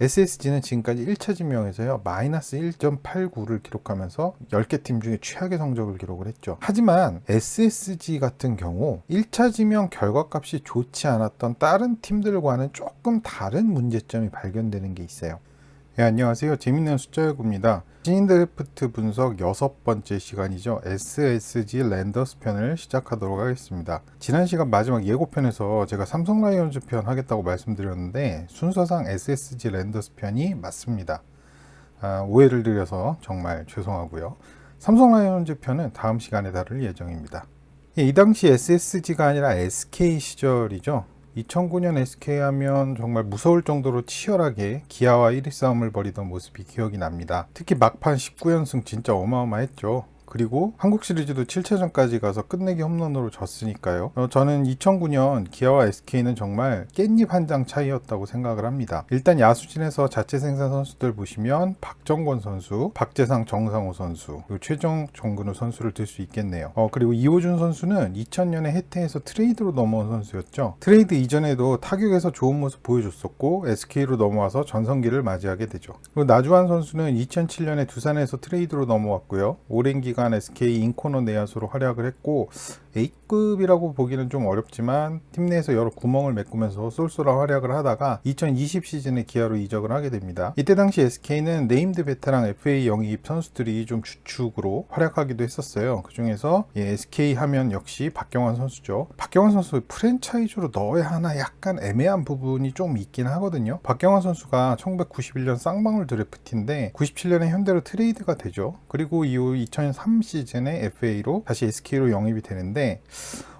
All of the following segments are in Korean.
SSG는 지금까지 1차 지명에서요 마이너스 1.89를 기록하면서 10개 팀 중에 최악의 성적을 기록을 했죠. 하지만 SSG 같은 경우 1차 지명 결과값이 좋지 않았던 다른 팀들과는 조금 다른 문제점이 발견되는 게 있어요. 네, 안녕하세요. 재밌는 숫자 연구입니다. 신인 드래프트 분석 6번째 시간이죠. SSG 랜더스 편을 시작하도록 하겠습니다. 지난 시간 마지막 예고편에서 제가 삼성 라이온즈 편 하겠다고 말씀드렸는데 순서상 SSG 랜더스 편이 맞습니다. 오해를 드려서 정말 죄송하고요. 삼성 라이온즈 편은 다음 시간에 다룰 예정입니다. 이 당시 SSG가 아니라 SK 시절이죠. 2009년 SK 하면 정말 무서울 정도로 치열하게 기아와 1위 싸움을 벌이던 모습이 기억이 납니다. 특히 막판 19연승 진짜 어마어마했죠. 그리고 한국 시리즈도 7차전까지 가서 끝내기 홈런으로 졌으니까요. 저는 2009년 기아와 SK는 정말 깻잎 한 장 차이였다고 생각을 합니다. 일단 야수진에서 자체 생산 선수들 보시면 박정권 선수, 박재상, 정상호 선수, 그리고 최정 정근우 선수를 들 수 있겠네요. 그리고 이호준 선수는 2000년에 해태에서 트레이드로 넘어온 선수였죠. 트레이드 이전에도 타격에서 좋은 모습 보여줬었고 SK로 넘어와서 전성기를 맞이하게 되죠. 그리고 나주환 선수는 2007년에 두산에서 트레이드로 넘어왔고요. 오랜 기간 SK 인코너 내야수로 활약을 했고 A급이라고 보기는 좀 어렵지만 팀 내에서 여러 구멍을 메꾸면서 쏠쏠한 활약을 하다가 2020 시즌에 기아로 이적을 하게 됩니다. 이때 당시 SK는 네임드 베테랑 FA 영입 선수들이 좀 주축으로 활약하기도 했었어요. 그 중에서 SK 하면 역시 박경환 선수죠. 박경환 선수 프랜차이즈로 넣어야 하나 약간 애매한 부분이 좀 있긴 하거든요. 박경환 선수가 1991년 쌍방울 드래프트인데 97년에 현대로 트레이드가 되죠. 그리고 이후 2003 시즌에 FA로 다시 SK로 영입이 되는데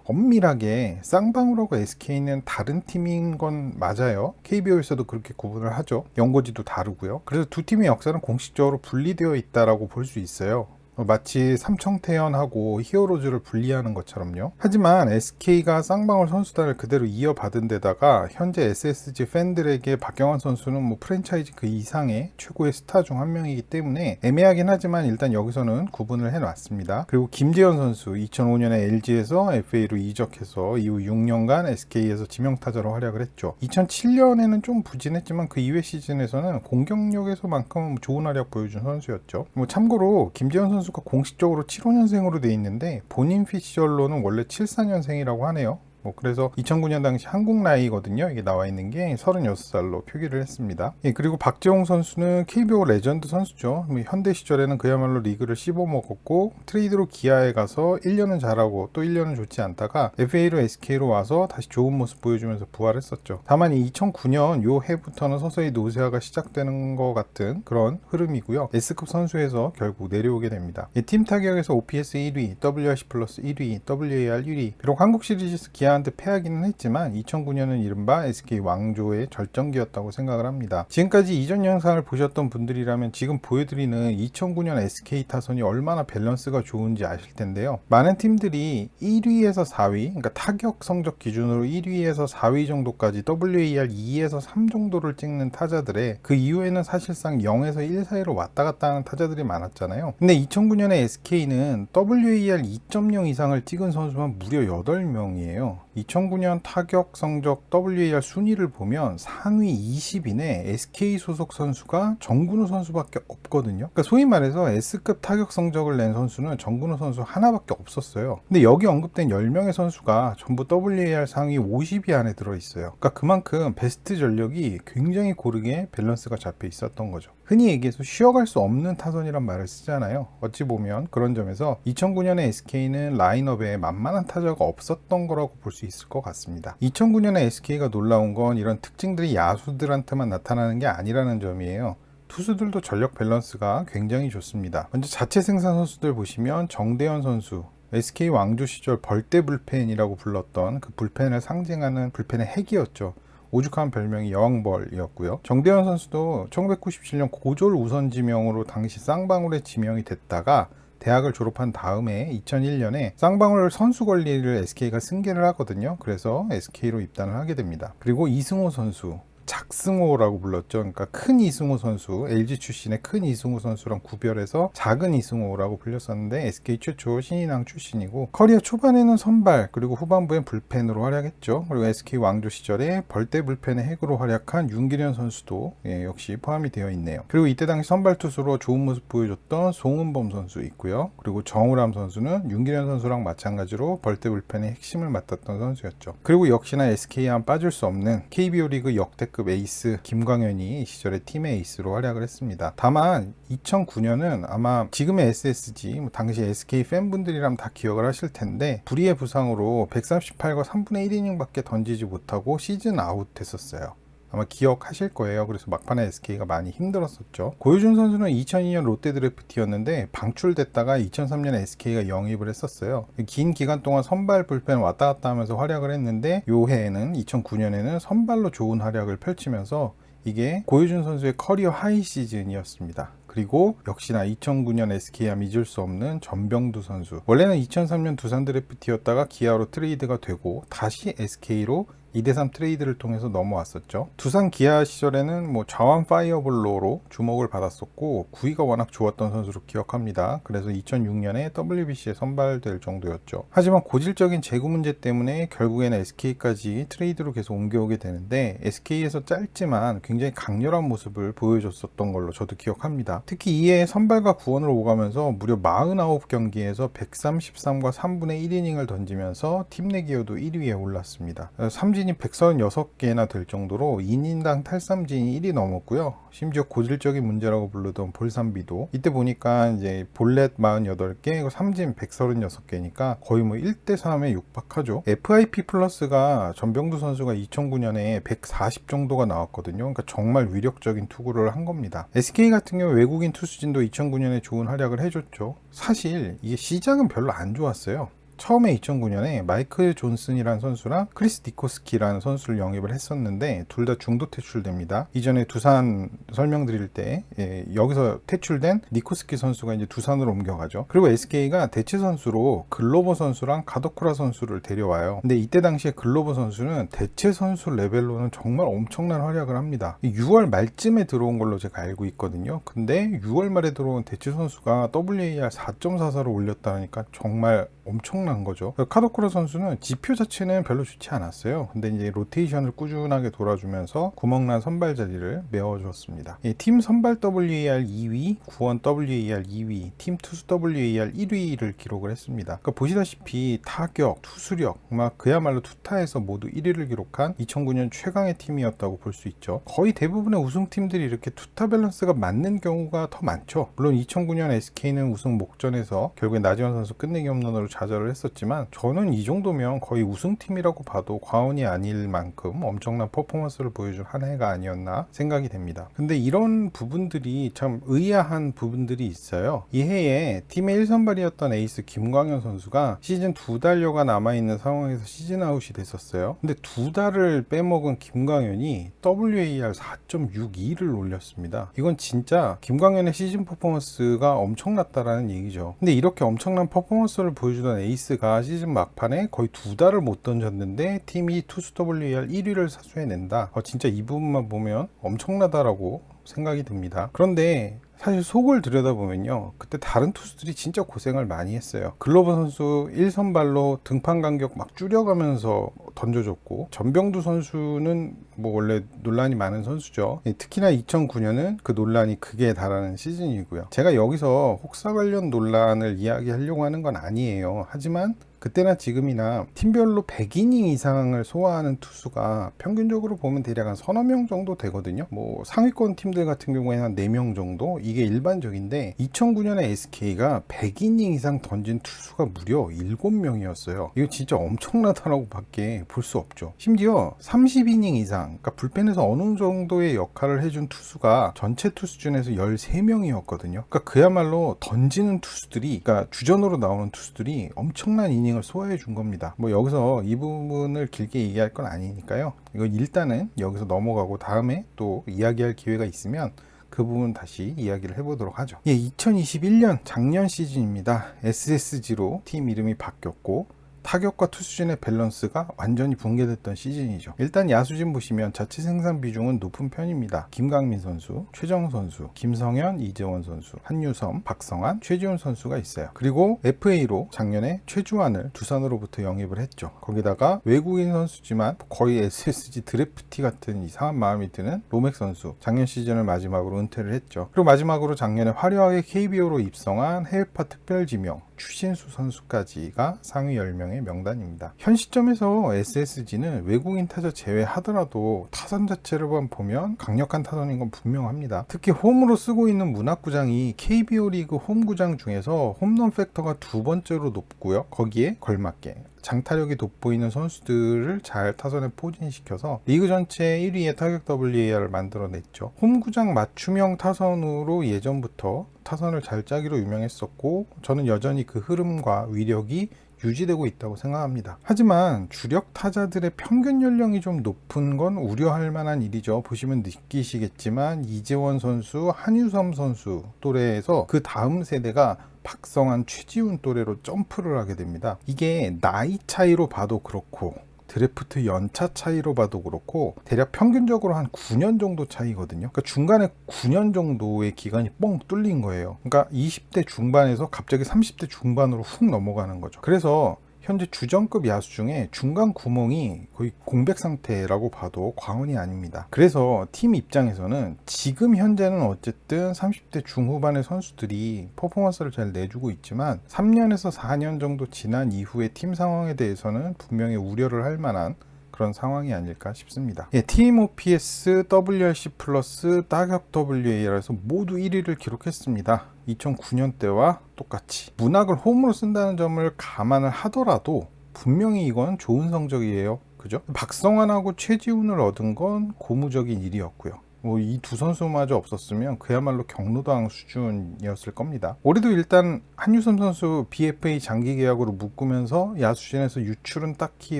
엄밀하게 쌍방울하고 SK는 다른 팀인 건 맞아요. KBO에서도 그렇게 구분을 하죠. 연고지도 다르고요. 그래서 두 팀의 역사는 공식적으로 분리되어 있다라고 볼 수 있어요. 마치 삼청태연하고 히어로즈를 분리하는 것처럼요. 하지만 SK가 쌍방울 선수단을 그대로 이어받은 데다가 현재 SSG 팬들에게 박경환 선수는 뭐 프랜차이즈 그 이상의 최고의 스타 중 한 명이기 때문에 애매하긴 하지만 일단 여기서는 구분을 해놨습니다. 그리고 김재현 선수 2005년에 LG에서 FA로 이적해서 이후 6년간 SK에서 지명타자로 활약을 했죠. 2007년에는 좀 부진했지만 그 이외 시즌에서는 공격력에서만큼 좋은 활약 보여준 선수였죠. 참고로 김재현 선수 공식적으로 75년생으로 돼 있는데 본인 피셜로는 원래 74년생이라고 하네요. 그래서 2009년 당시 한국 나이거든요. 이게 나와 있는 게 36살로 표기를 했습니다. 그리고 박재홍 선수는 KBO 레전드 선수죠. 현대 시절에는 그야말로 리그를 씹어먹었고 트레이드로 기아에 가서 1년은 잘하고 또 1년은 좋지 않다가 FA로 SK로 와서 다시 좋은 모습 보여주면서 부활했었죠. 다만 2009년 요 해부터는 서서히 노쇠화가 시작되는 것 같은 그런 흐름이고요. S급 선수에서 결국 내려오게 됩니다. 팀 타격에서 OPS 1위, WRC 플러스 1위, WAR 1위. 비록 한국 시리즈에서 기아한테 패하기는 했지만 2009년은 이른바 SK 왕조의 절정기였다고 생각을 합니다. 지금까지 이전 영상을 보셨던 분들이라면 지금 보여드리는 2009년 SK 타선이 얼마나 밸런스가 좋은지 아실 텐데요. 많은 팀들이 1위에서 4위, 그러니까 타격 성적 기준으로 1위에서 4위 정도까지 WAR 2에서 3 정도를 찍는 타자들의 그 이후에는 사실상 0에서 1 사이로 왔다 갔다 하는 타자들이 많았잖아요. 근데 2009년에 SK는 WAR 2.0 이상을 찍은 선수만 무려 8명이에요. 2009년 타격 성적 WAR 순위를 보면 상위 20인에 SK 소속 선수가 정근우 선수밖에 없거든요. 그러니까 소위 말해서 S급 타격 성적을 낸 선수는 정근우 선수 하나밖에 없었어요. 근데 여기 언급된 10명의 선수가 전부 WAR 상위 50위 안에 들어있어요. 그러니까 그만큼 베스트 전력이 굉장히 고르게 밸런스가 잡혀 있었던 거죠. 흔히 얘기해서 쉬어갈 수 없는 타선이란 말을 쓰잖아요. 어찌 보면 그런 점에서 2009년에 SK는 라인업에 만만한 타자가 없었던 거라고 볼 수 있을 것 같습니다. 2009년에 SK가 놀라운 건 이런 특징들이 야수들한테만 나타나는 게 아니라는 점이에요. 투수들도 전력 밸런스가 굉장히 좋습니다. 먼저 자체 생산 선수들 보시면 정대현 선수, SK 왕조 시절 벌떼 불펜이라고 불렀던 그 불펜을 상징하는 불펜의 핵이었죠. 오죽한 별명이 여왕벌이었고요. 정대현 선수도 1997년 고졸 우선 지명으로 당시 쌍방울에 지명이 됐다가 대학을 졸업한 다음에 2001년에 쌍방울 선수 권리를 SK가 승계를 하거든요. 그래서 SK로 입단을 하게 됩니다. 그리고 이승호 선수, 작승호라고 불렀죠. 그러니까 큰 이승호 선수, LG 출신의 큰 이승호 선수랑 구별해서 작은 이승호라고 불렸었는데 SK 최초 신인왕 출신이고 커리어 초반에는 선발 그리고 후반부엔 불펜으로 활약했죠. 그리고 SK 왕조 시절에 벌떼 불펜의 핵으로 활약한 윤기련 선수도 역시 포함이 되어 있네요. 그리고 이때 당시 선발 투수로 좋은 모습 보여줬던 송은범 선수 있고요. 그리고 정우람 선수는 윤기련 선수랑 마찬가지로 벌떼 불펜의 핵심을 맡았던 선수였죠. 그리고 역시나 SK에 한 빠질 수 없는 KBO 리그 역대급 에이스 김광현이 이 시절에 팀의 에이스로 활약을 했습니다. 다만 2009년은 아마 지금의 SSG 당시 SK 팬분들이라면 다 기억을 하실 텐데 불의의 부상으로 138과 3분의 1이닝밖에 던지지 못하고 시즌 아웃 됐었어요. 아마 기억하실 거예요. 그래서 막판에 SK가 많이 힘들었었죠. 고효준 선수는 2002년 롯데 드래프트였는데 방출됐다가 2003년에 SK가 영입을 했었어요. 긴 기간 동안 선발 불펜 왔다 갔다 하면서 활약을 했는데 요 해에는 2009년에는 선발로 좋은 활약을 펼치면서 이게 고효준 선수의 커리어 하이 시즌이었습니다. 그리고 역시나 2009년 SK와 잊을 수 없는 전병두 선수. 원래는 2003년 두산 드래프트였다가 기아로 트레이드가 되고 다시 SK로 2대3 트레이드를 통해서 넘어왔었죠. 두산 기아 시절에는 좌완 파이어볼로로 주목을 받았었고 구위가 워낙 좋았던 선수로 기억합니다. 그래서 2006년에 WBC에 선발될 정도였죠. 하지만 고질적인 재구 문제 때문에 결국에는 SK까지 트레이드로 계속 옮겨오게 되는데 SK에서 짧지만 굉장히 강렬한 모습을 보여줬었던 걸로 저도 기억합니다. 특히 이에 선발과 구원을 오가면서 무려 49경기에서 133과 3분의 1이닝을 던지면서 팀 내 기여도 1위에 올랐습니다. 삼진이 136개나 될 정도로 2인당 탈삼진이 1이 넘었고요. 심지어 고질적인 문제라고 부르던 볼삼비도 이때 보니까 이제 볼넷 48개, 삼진 136개니까 거의 1대3에 육박하죠. FIP 플러스가 전병두 선수가 2009년에 140 정도가 나왔거든요. 그러니까 정말 위력적인 투구를 한 겁니다. SK 같은 경우 외국인 투수진도 2009년에 좋은 활약을 해줬죠. 사실 이게 시작은 별로 안 좋았어요. 처음에 2009년에 마이클 존슨이라는 선수랑 크리스 디코스키라는 선수를 영입을 했었는데 둘 다 중도 퇴출됩니다. 이전에 두산 설명드릴 때 여기서 퇴출된 니코스키 선수가 이제 두산으로 옮겨가죠. 그리고 SK가 대체 선수로 글로버 선수랑 가도쿠라 선수를 데려와요. 근데 이때 당시에 글로버 선수는 대체 선수 레벨로는 정말 엄청난 활약을 합니다. 6월 말쯤에 들어온 걸로 제가 알고 있거든요. 근데 6월 말에 들어온 대체 선수가 WAR 4.44로 올렸다니까 정말 엄청난 거죠. 카도쿠라 선수는 지표 자체는 별로 좋지 않았어요. 근데 이제 로테이션을 꾸준하게 돌아주면서 구멍난 선발 자리를 메워주었습니다. 팀 선발 WAR 2위, 구원 WAR 2위, 팀 투수 WAR 1위를 기록을 했습니다. 그러니까 보시다시피 타격, 투수력, 그야말로 투타에서 모두 1위를 기록한 2009년 최강의 팀이었다고 볼 수 있죠. 거의 대부분의 우승팀들이 이렇게 투타 밸런스가 맞는 경우가 더 많죠. 물론 2009년 SK는 우승 목전에서 결국에 나지원 선수 끝내기 홈런으로 좌절을 했었지만 저는 이 정도면 거의 우승팀이라고 봐도 과언이 아닐 만큼 엄청난 퍼포먼스를 보여준 한 해가 아니었나 생각이 됩니다. 근데 이런 부분들이 참 의아한 부분들이 있어요. 이 해에 팀의 1선발이었던 에이스 김광현 선수가 시즌 2달여가 남아있는 상황에서 시즌 아웃이 됐었어요. 근데 2달을 빼먹은 김광현이 WAR 4.62를 올렸습니다. 이건 진짜 김광현의 시즌 퍼포먼스가 엄청났다라는 얘기죠. 근데 이렇게 엄청난 퍼포먼스를 보여주던 에이스가 시즌 막판에 거의 2달을 못 던졌는데 팀이 투수 WAR 1위를 사수해낸다. 진짜 이 부분만 보면 엄청나다라고 생각이 듭니다. 그런데 사실 속을 들여다보면요, 그때 다른 투수들이 진짜 고생을 많이 했어요. 글로버 선수 1선발로 등판 간격 막 줄여가면서 던져줬고, 전병두 선수는 원래 논란이 많은 선수죠. 특히나 2009년은 그 논란이 극에 달하는 시즌이고요. 제가 여기서 혹사 관련 논란을 이야기하려고 하는 건 아니에요. 하지만 그때나 지금이나 팀별로 100이닝 이상을 소화하는 투수가 평균적으로 보면 대략 한 서너 명 정도 되거든요. 상위권 팀들 같은 경우에는 한 4명 정도, 이게 일반적인데 2009년에 SK가 100이닝 이상 던진 투수가 무려 7명이었어요. 이거 진짜 엄청나다라고 밖에 볼 수 없죠. 심지어 30이닝 이상, 그러니까 불펜에서 어느 정도의 역할을 해준 투수가 전체 투수 중에서 13명이었거든요. 그러니까 그야말로 던지는 투수들이, 그러니까 주전으로 나오는 투수들이 엄청난 이닝을 소화해 준 겁니다. 여기서 이 부분을 길게 얘기할 건 아니니까요. 이거 일단은 여기서 넘어가고 다음에 또 이야기할 기회가 있으면 그 부분 다시 이야기를 해보도록 하죠. 2021년 작년 시즌입니다. SSG로 팀 이름이 바뀌었고 타격과 투수진의 밸런스가 완전히 붕괴됐던 시즌이죠. 일단 야수진 보시면 자체 생산 비중은 높은 편입니다. 김강민 선수, 최정 선수, 김성현, 이재원 선수, 한유섬, 박성환, 최지훈 선수가 있어요. 그리고 FA로 작년에 최주환을 두산으로부터 영입을 했죠. 거기다가 외국인 선수지만 거의 SSG 드래프티 같은 이상한 마음이 드는 로맥 선수, 작년 시즌을 마지막으로 은퇴를 했죠. 그리고 마지막으로 작년에 화려하게 KBO로 입성한 해외파 특별지명 추신수 선수까지가 상위 10명의 명단입니다. 현 시점에서 SSG는 외국인 타자 제외하더라도 타선 자체를 보면 강력한 타선인 건 분명합니다. 특히 홈으로 쓰고 있는 문학구장이 KBO 리그 홈구장 중에서 홈런 팩터가 두 번째로 높고요. 거기에 걸맞게 장타력이 돋보이는 선수들을 잘 타선에 포진시켜서 리그 전체 1위의 타격 WAR을 만들어냈죠. 홈구장 맞춤형 타선으로 예전부터 타선을 잘 짜기로 유명했었고 저는 여전히 그 흐름과 위력이 유지되고 있다고 생각합니다. 하지만 주력 타자들의 평균 연령이 좀 높은 건 우려할 만한 일이죠. 보시면 느끼시겠지만 이재원 선수, 한유섬 선수 또래에서 그 다음 세대가 박성환, 최지훈 또래로 점프를 하게 됩니다. 이게 나이 차이로 봐도 그렇고 드래프트 연차 차이로 봐도 그렇고 대략 평균적으로 한 9년 정도 차이거든요. 그러니까 중간에 9년 정도의 기간이 뻥 뚫린 거예요. 그러니까 20대 중반에서 갑자기 30대 중반으로 훅 넘어가는 거죠. 그래서 현재 주전급 야수 중에 중간 구멍이 거의 공백 상태라고 봐도 과언이 아닙니다. 그래서 팀 입장에서는 지금 현재는 어쨌든 30대 중후반의 선수들이 퍼포먼스를 잘 내주고 있지만 3년에서 4년 정도 지난 이후의 팀 상황에 대해서는 분명히 우려를 할 만한 그런 상황이 아닐까 싶습니다. 예, 팀 OPS, WRC 플러스, 타격 WAR에서 모두 1위를 기록했습니다. 2009년 때와 똑같이 문학을 홈으로 쓴다는 점을 감안을 하더라도 분명히 이건 좋은 성적이에요. 그죠? 박성환하고 최지훈을 얻은 건 고무적인 일이었고요. 이 두 선수마저 없었으면 그야말로 경로당 수준이었을 겁니다. 올해도 일단 한유섬 선수 BFA 장기 계약으로 묶으면서 야수진에서 유출은 딱히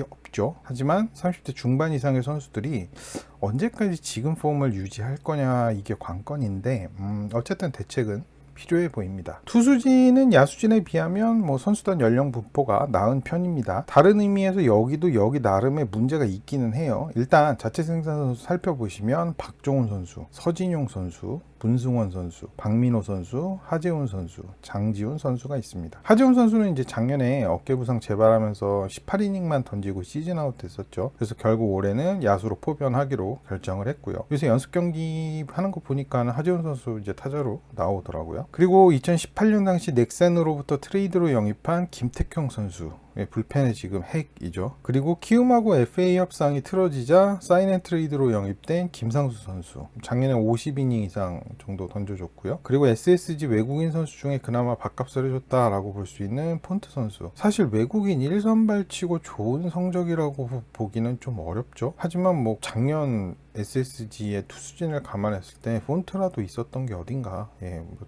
없죠. 하지만 30대 중반 이상의 선수들이 언제까지 지금 폼을 유지할 거냐 이게 관건인데 어쨌든 대책은 필요해 보입니다. 투수진은 야수진에 비하면 선수단 연령 분포가 나은 편입니다. 다른 의미에서 여기 나름의 문제가 있기는 해요. 일단 자체 생산 선수 살펴보시면 박종훈 선수, 서진용 선수, 문승원 선수, 박민호 선수, 하재훈 선수, 장지훈 선수가 있습니다. 하재훈 선수는 이제 작년에 어깨 부상 재발하면서 18이닝만 던지고 시즌 아웃 됐었죠. 그래서 결국 올해는 야수로 포변하기로 결정을 했고요. 요새 연습 경기 하는 거 보니까 하재훈 선수 이제 타자로 나오더라고요. 그리고 2018년 당시 넥센으로부터 트레이드로 영입한 김택형 선수, 불펜의 지금 핵이죠. 그리고 키움하고 FA 협상이 틀어지자 사인앤트레이드로 영입된 김상수 선수, 작년에 50이닝 이상 정도 던져줬고요. 그리고 SSG 외국인 선수 중에 그나마 밥값을 해줬다라고 볼 수 있는 폰트 선수, 사실 외국인 1선발 치고 좋은 성적이라고 보기는 좀 어렵죠. 하지만 작년 SSG의 투수진을 감안했을 때 폰트라도 있었던 게 어딘가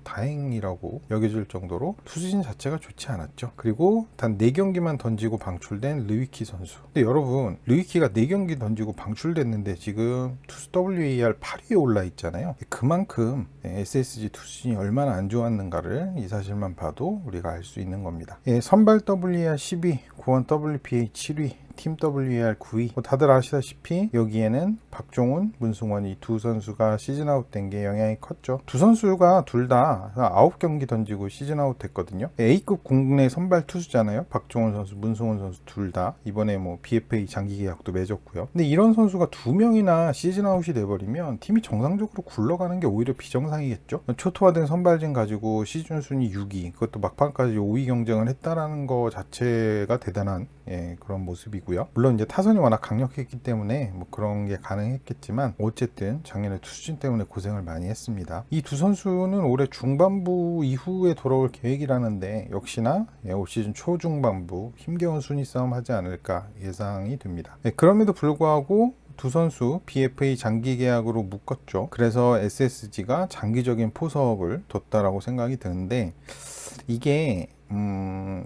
다행이라고 여겨질 정도로 투수진 자체가 좋지 않았죠. 그리고 단 4경기만 던지고 방출된 르위키 선수. 근데 여러분, 르위키가 4경기 던지고 방출됐는데 지금 투수 WAR 8위에 올라 있잖아요. 그만큼 SSG 투수진이 얼마나 안 좋았는가를 이 사실만 봐도 우리가 알 수 있는 겁니다. 선발 WAR 10위, 구원 WPA 7위, 팀 WAR 9위. 다들 아시다시피 여기에는 박종훈, 문승원 이 두 선수가 시즌 아웃 된 게 영향이 컸죠. 두 선수가 둘 다 9경기 던지고 시즌 아웃 됐거든요. A급 국내 선발 투수잖아요. 박종훈 선수, 문승원 선수 둘 다 이번에 BFA 장기 계약도 맺었고요. 근데 이런 선수가 2명이나 시즌 아웃이 돼버리면 팀이 정상적으로 굴러가는 게 오히려 비정상이겠죠. 초토화된 선발진 가지고 시즌 순위 6위, 그것도 막판까지 5위 경쟁을 했다라는 거 자체가 대단한 그런 모습이고요. 물론 이제 타선이 워낙 강력했기 때문에 그런 게 가능했겠지만 어쨌든 작년에 투수진 때문에 고생을 많이 했습니다. 이 두 선수는 올해 중반부 이후에 돌아올 계획이라는데 역시나 올 시즌 초중반부 힘겨운 순위 싸움 하지 않을까 예상이 됩니다. 그럼에도 불구하고 두 선수 BFA 장기 계약으로 묶었죠. 그래서 SSG가 장기적인 포석을 뒀다라고 생각이 드는데 이게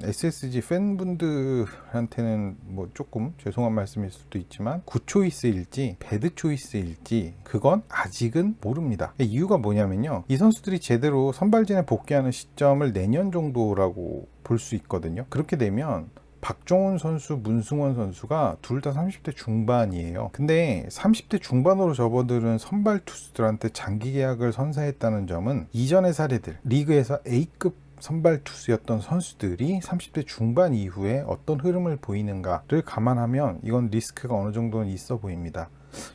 SSG 팬분들한테는 조금 죄송한 말씀일 수도 있지만 굿초이스일지 배드초이스일지 그건 아직은 모릅니다. 이유가 뭐냐면요, 이 선수들이 제대로 선발진에 복귀하는 시점을 내년 정도라고 볼 수 있거든요. 그렇게 되면 박종훈 선수, 문승원 선수가 둘 다 30대 중반이에요. 근데 30대 중반으로 접어드는 선발 투수들한테 장기 계약을 선사했다는 점은 이전의 사례들, 리그에서 A급 선발 투수였던 선수들이 30대 중반 이후에 어떤 흐름을 보이는가를 감안하면 이건 리스크가 어느 정도는 있어 보입니다.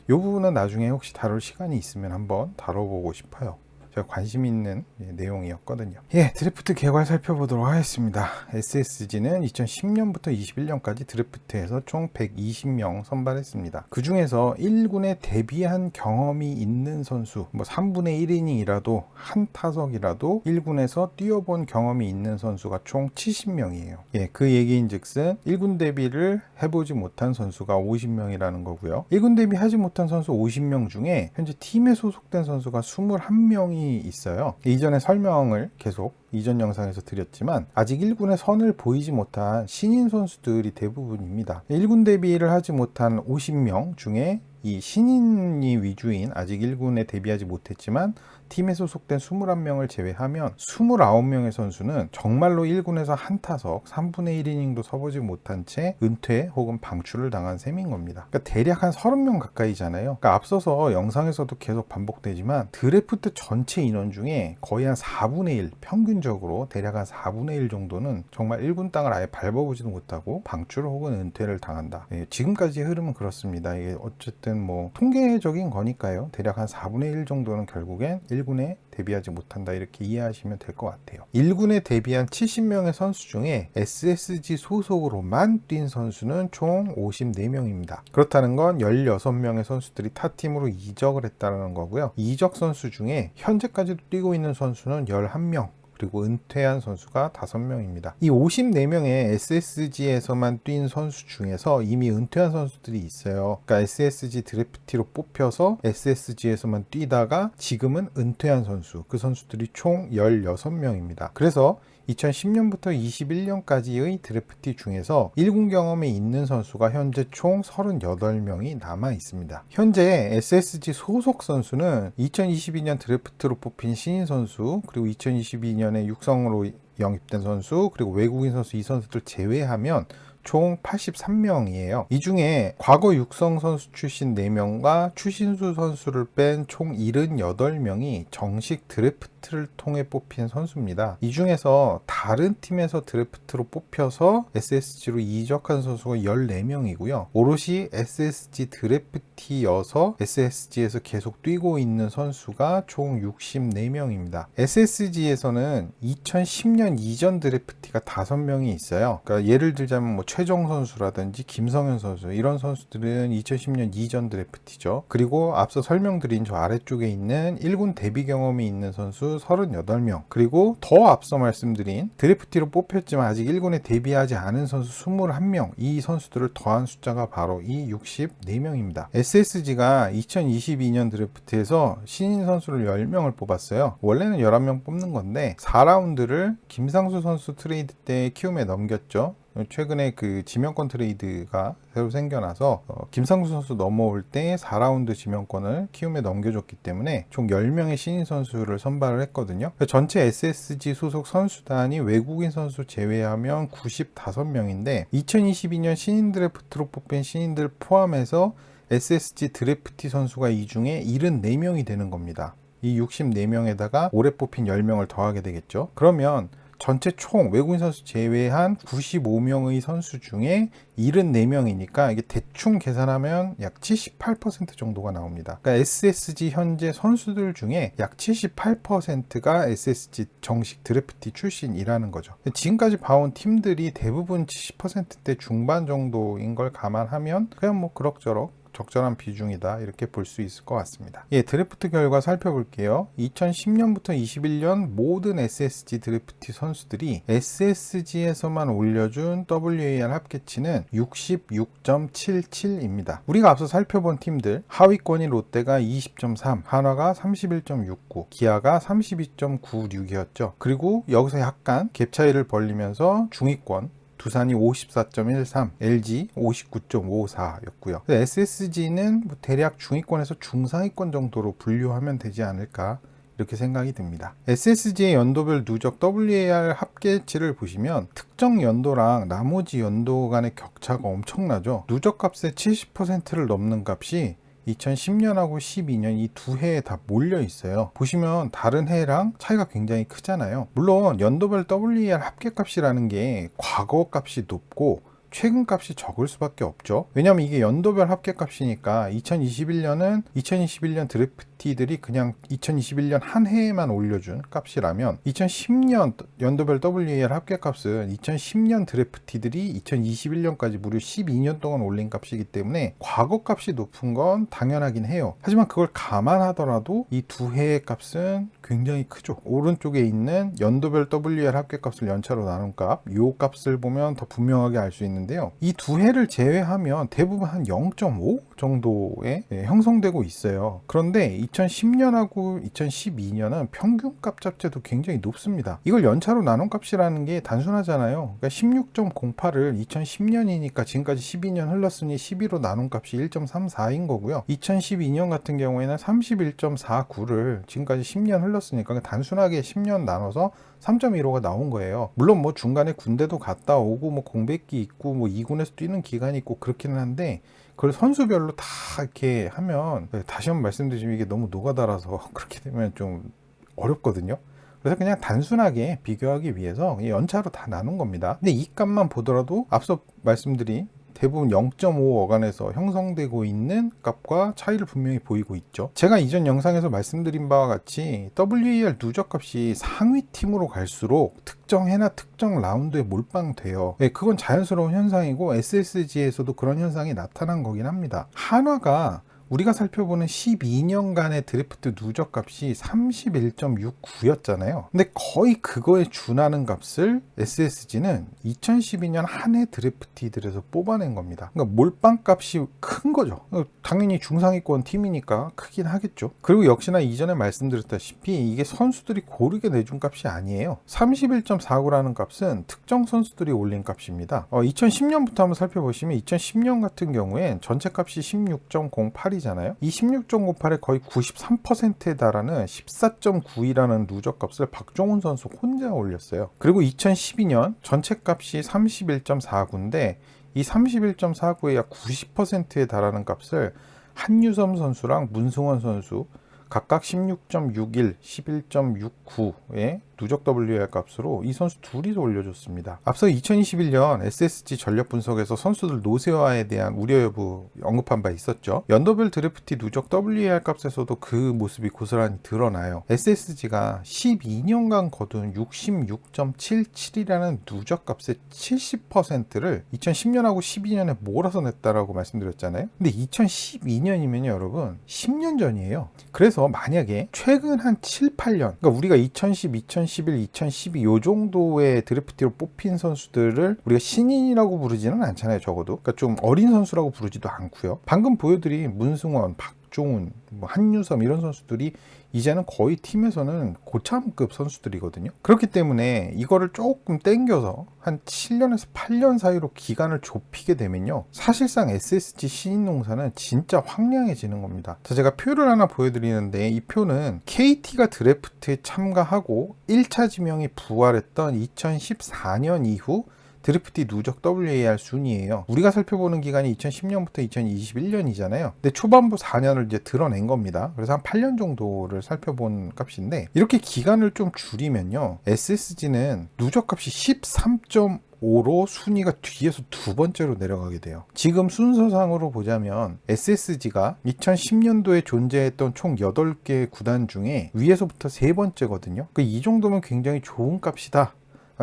이 부분은 나중에 혹시 다룰 시간이 있으면 한번 다뤄보고 싶어요. 제가 관심 있는 내용이었거든요. 드래프트 결과 살펴보도록 하겠습니다. SSG는 2010년부터 21년까지 드래프트에서 총 120명 선발했습니다. 그 중에서 1군에 데뷔한 경험이 있는 선수, 3분의 1이닝이라도 한 타석이라도 1군에서 뛰어본 경험이 있는 선수가 총 70명이에요. 그 얘기인즉슨 1군 데뷔를 해보지 못한 선수가 50명이라는 거고요. 1군 데뷔하지 못한 선수 50명 중에 현재 팀에 소속된 선수가 21명이 있어요. 이전에 설명을 계속 이전 영상에서 드렸지만 아직 1군의 선을 보이지 못한 신인 선수들이 대부분입니다. 1군 데뷔를 하지 못한 50명 중에 이 신인이 위주인 아직 1군에 데뷔하지 못했지만 팀에 소속된 21명을 제외하면 29명의 선수는 정말로 1군에서 한 타석 3분의 1이닝도 서보지 못한 채 은퇴 혹은 방출을 당한 셈인 겁니다. 그러니까 대략 한 30명 가까이잖아요. 그러니까 앞서서 영상에서도 계속 반복되지만 드래프트 전체 인원 중에 거의 한 4분의 1, 평균적으로 대략 한 4분의 1 정도는 정말 1군 땅을 아예 밟아보지도 못하고 방출 혹은 은퇴를 당한다. 지금까지의 흐름은 그렇습니다. 이게 어쨌든 통계적인 거니까요. 대략 한 4분의 1 정도는 결국엔 1군에 데뷔하지 못한다, 이렇게 이해하시면 될 것 같아요. 1군에 데뷔한 70명의 선수 중에 SSG 소속으로만 뛴 선수는 총 54명입니다. 그렇다는 건 16명의 선수들이 타 팀으로 이적을 했다는 거고요. 이적 선수 중에 현재까지도 뛰고 있는 선수는 11명, 그리고 은퇴한 선수가 5명입니다. 이 54명의 SSG에서만 뛴 선수 중에서 이미 은퇴한 선수들이 있어요. 그러니까 SSG 드래프티로 뽑혀서 SSG에서만 뛰다가 지금은 은퇴한 선수, 그 선수들이 총 16명입니다. 그래서 2010년부터 21년까지의 드래프티 중에서 1군 경험에 있는 선수가 현재 총 38명이 남아 있습니다. 현재 SSG 소속 선수는 2022년 드래프트로 뽑힌 신인 선수, 그리고 2022년에 육성으로 영입된 선수, 그리고 외국인 선수, 이 선수들 제외하면 총 83명이에요. 이 중에 과거 육성 선수 출신 4명과 추신수 선수를 뺀 총 78명이 정식 드래프트를 통해 뽑힌 선수입니다. 이 중에서 다른 팀에서 드래프트로 뽑혀서 SSG로 이적한 선수가 14명이고요. 오롯이 SSG 드래프티여서 SSG에서 계속 뛰고 있는 선수가 총 64명입니다. SSG에서는 2010년 이전 드래프티가 5명이 있어요. 그러니까 예를 들자면 최정 선수라든지 김성현 선수, 이런 선수들은 2010년 이전 드래프티죠. 그리고 앞서 설명드린 저 아래쪽에 있는 1군 데뷔 경험이 있는 선수 38명, 그리고 더 앞서 말씀드린 드래프티로 뽑혔지만 아직 1군에 데뷔하지 않은 선수 21명, 이 선수들을 더한 숫자가 바로 이 64명입니다. SSG가 2022년 드래프트에서 신인 선수를 10명을 뽑았어요. 원래는 11명 뽑는 건데 4라운드를 김상수 선수 트레이드 때 키움에 넘겼죠. 최근에 그 지명권 트레이드가 새로 생겨나서 김상수 선수 넘어올 때 4라운드 지명권을 키움에 넘겨줬기 때문에 총 10명의 신인 선수를 선발을 했거든요. 전체 SSG 소속 선수단이 외국인 선수 제외하면 95명인데 2022년 신인 드래프트로 뽑힌 신인들 포함해서 SSG 드래프티 선수가 이 중에 74명이 되는 겁니다. 이 64명에다가 올해 뽑힌 10명을 더하게 되겠죠. 그러면 전체 총 외국인 선수 제외한 95명의 선수 중에 74명이니까 이게 대충 계산하면 약 78% 정도가 나옵니다. 그러니까 SSG 현재 선수들 중에 약 78%가 SSG 정식 드래프티 출신이라는 거죠. 지금까지 봐온 팀들이 대부분 70%대 중반 정도인 걸 감안하면 그냥 그럭저럭 적절한 비중이다, 이렇게 볼 수 있을 것 같습니다. 드래프트 결과 살펴볼게요. 2010년부터 21년 모든 SSG 드래프티 선수들이 SSG에서만 올려준 WAR 합계치는 66.77입니다. 우리가 앞서 살펴본 팀들, 하위권인 롯데가 20.3, 한화가 31.69, 기아가 32.96이었죠. 그리고 여기서 약간 갭 차이를 벌리면서 중위권 두산이 54.13, LG 59.54였고요. SSG는 대략 중위권에서 중상위권 정도로 분류하면 되지 않을까, 이렇게 생각이 듭니다. SSG의 연도별 누적 WAR 합계치를 보시면 특정 연도랑 나머지 연도 간의 격차가 엄청나죠. 누적값의 70%를 넘는 값이 2010년하고 12년 이 두 해에 다 몰려 있어요. 보시면 다른 해랑 차이가 굉장히 크잖아요. 물론 연도별 WAR 합계값이라는 게 과거 값이 높고 최근 값이 적을 수밖에 없죠. 왜냐하면 이게 연도별 합계값이니까 2021년은 2021년 드래프티들이 그냥 2021년 한 해에만 올려준 값이라면 2010년 연도별 WAR 합계값은 2010년 드래프티들이 2021년까지 무려 12년 동안 올린 값이기 때문에 과거 값이 높은 건 당연하긴 해요. 하지만 그걸 감안하더라도 이 두 해의 값은 굉장히 크죠. 오른쪽에 있는 연도별 WAR 합계값을 연차로 나눈 값, 이 값을 보면 더 분명하게 알 수 있는 이 두 해를 제외하면 대부분 한 0.5 정도에 형성되고 있어요. 그런데 2010년하고 2012년은 평균값 자체도 굉장히 높습니다. 이걸 연차로 나눈 값이라는 게 단순하잖아요. 그러니까 16.08을 2010년이니까 지금까지 12년 흘렀으니 12로 나눈 값이 1.34인 거고요. 2012년 같은 경우에는 31.49를 지금까지 10년 흘렀으니까 단순하게 10년 나눠서 3.15가 나온 거예요. 물론 뭐 중간에 군대도 갔다 오고 뭐 공백기 있고 뭐 2군에서 뛰는 기간이 있고 그렇기는 한데 그걸 선수별로 다 이렇게 하면 다시 한번 말씀드리면 이게 너무 노가다라서 그렇게 되면 좀 어렵거든요. 그래서 그냥 단순하게 비교하기 위해서 연차로 다 나눈 겁니다. 근데 이 값만 보더라도 앞서 말씀드린 대부분 0.5억 안에서 형성되고 있는 값과 차이를 분명히 보이고 있죠. 제가 이전 영상에서 말씀드린 바와 같이 WAR 누적값이 상위 팀으로 갈수록 특정 해나 특정 라운드에 몰빵돼요. 네, 그건 자연스러운 현상이고 SSG에서도 그런 현상이 나타난 거긴 합니다. 한화가 우리가 살펴보는 12년간의 드래프트 누적값이 31.69였잖아요. 근데 거의 그거에 준하는 값을 SSG는 2012년 한 해 드래프티들에서 뽑아낸 겁니다. 그러니까 몰빵 값이 큰 거죠. 당연히 중상위권 팀이니까 크긴 하겠죠. 그리고 역시나 이전에 말씀드렸다시피 이게 선수들이 고르게 내준 값이 아니에요. 31.49라는 값은 특정 선수들이 올린 값입니다. 2010년부터 한번 살펴보시면 2010년 같은 경우엔 전체 값이 16.08이 잖아요. 이 16.58의 거의 93%에 달하는 14.92라는 누적값을 박종훈 선수 혼자 올렸어요. 그리고 2012년 전체 값이 31.49인데 이 31.49의 약 90%에 달하는 값을 한유섬 선수랑 문승원 선수 각각 16.61, 11.69의 누적 WAR 값으로 이 선수 둘이서 올려줬습니다. 앞서 2021년 SSG 전력 분석에서 선수들 노쇠화에 대한 우려 여부 언급한 바 있었죠. 연도별 드래프티 누적 WAR 값에서도 그 모습이 고스란히 드러나요. SSG가 12년간 거둔 66.77이라는 누적 값의 70%를 2010년하고 12년에 몰아서 냈다라고 말씀드렸잖아요. 근데 2012년이면요 여러분 10년 전이에요. 그래서 만약에 최근 한 7, 8년 그러니까 우리가 2010, 2011, 2012 요 정도의 드래프티로 뽑힌 선수들을 우리가 신인이라고 부르지는 않잖아요. 적어도 그러니까 좀 어린 선수라고 부르지도 않고요. 방금 보여드린 문승원, 박종훈, 뭐 한유섬 이런 선수들이 이제는 거의 팀에서는 고참급 선수들이거든요. 그렇기 때문에 이거를 조금 땡겨서 한 7년에서 8년 사이로 기간을 좁히게 되면요 사실상 SSG 신인 농사는 진짜 황량해지는 겁니다. 자, 제가 표를 하나 보여드리는데 이 표는 KT가 드래프트에 참가하고 1차 지명이 부활했던 2014년 이후 드래프티 누적 WAR 순이에요. 우리가 살펴보는 기간이 2010년부터 2021년이잖아요. 근데 초반부 4년을 이제 드러낸 겁니다. 그래서 한 8년 정도를 살펴본 값인데 이렇게 기간을 좀 줄이면요. SSG는 누적값이 13.5로 순위가 뒤에서 두 번째로 내려가게 돼요. 지금 순서상으로 보자면 SSG가 2010년도에 존재했던 총 8개 구단 중에 위에서부터 세 번째거든요. 이 정도면 굉장히 좋은 값이다.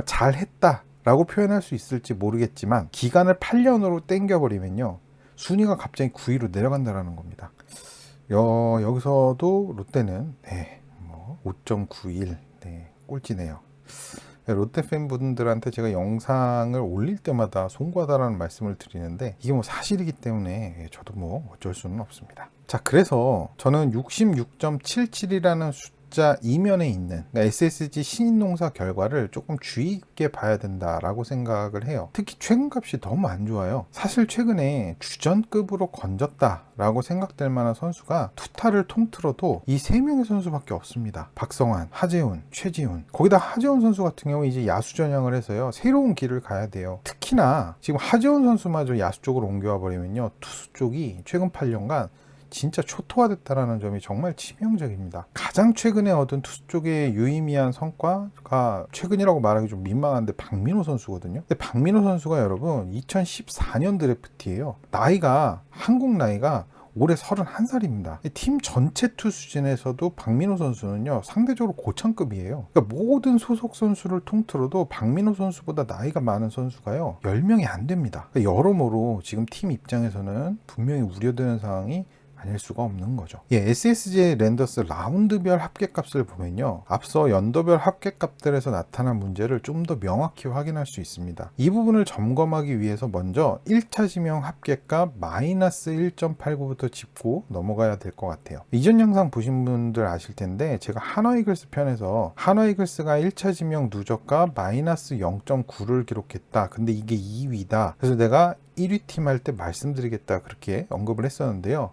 잘했다. 라고 표현할 수 있을지 모르겠지만 기간을 8년으로 땡겨버리면요 순위가 갑자기 9위로 내려간다는 겁니다. 여기서도 롯데는 5.91 꼴찌네요. 롯데 팬분들한테 제가 영상을 올릴 때마다 송구하다라는 말씀을 드리는데 이게 뭐 사실이기 때문에 저도 뭐 어쩔 수는 없습니다. 자, 그래서 저는 66.77이라는 숫자 이면에 있는 그러니까 SSG 신인농사 결과를 조금 주의 깊게 봐야 된다라고 생각을 해요. 특히 최근값이 너무 안 좋아요. 사실 최근에 주전급으로 건졌다라고 생각될 만한 선수가 투타를 통틀어도 이 3명의 선수밖에 없습니다. 박성환, 하재훈, 최지훈. 거기다 하재훈 선수 같은 경우 이제 야수 전향을 해서요, 새로운 길을 가야 돼요. 특히나 지금 하재훈 선수마저 야수 쪽으로 옮겨와 버리면요, 투수 쪽이 최근 8년간 진짜 초토화됐다라는 점이 정말 치명적입니다. 가장 최근에 얻은 투수 쪽의 유의미한 성과가, 최근이라고 말하기 좀 민망한데, 박민호 선수거든요. 근데 박민호 선수가 여러분 2014년 드래프트예요. 나이가, 한국 나이가 올해 31살입니다. 팀 전체 투수진에서도 박민호 선수는요, 상대적으로 고참급이에요. 그러니까 모든 소속 선수를 통틀어도 박민호 선수보다 나이가 많은 선수가요, 10명이 안 됩니다. 그러니까 여러모로 지금 팀 입장에서는 분명히 우려되는 상황이 아닐 수가 없는 거죠. SSG 랜더스 라운드별 합계값을 보면요, 앞서 연도별 합계값들에서 나타난 문제를 좀 더 명확히 확인할 수 있습니다. 이 부분을 점검하기 위해서 먼저 1차 지명 합계값 마이너스 1.89부터 짚고 넘어가야 될 것 같아요. 이전 영상 보신 분들 아실 텐데, 제가 한화이글스 편에서 한화이글스가 1차 지명 누적값 마이너스 0.9를 기록했다. 근데 이게 2위다. 그래서 내가 1위 팀 할 때 말씀드리겠다, 그렇게 언급을 했었는데요.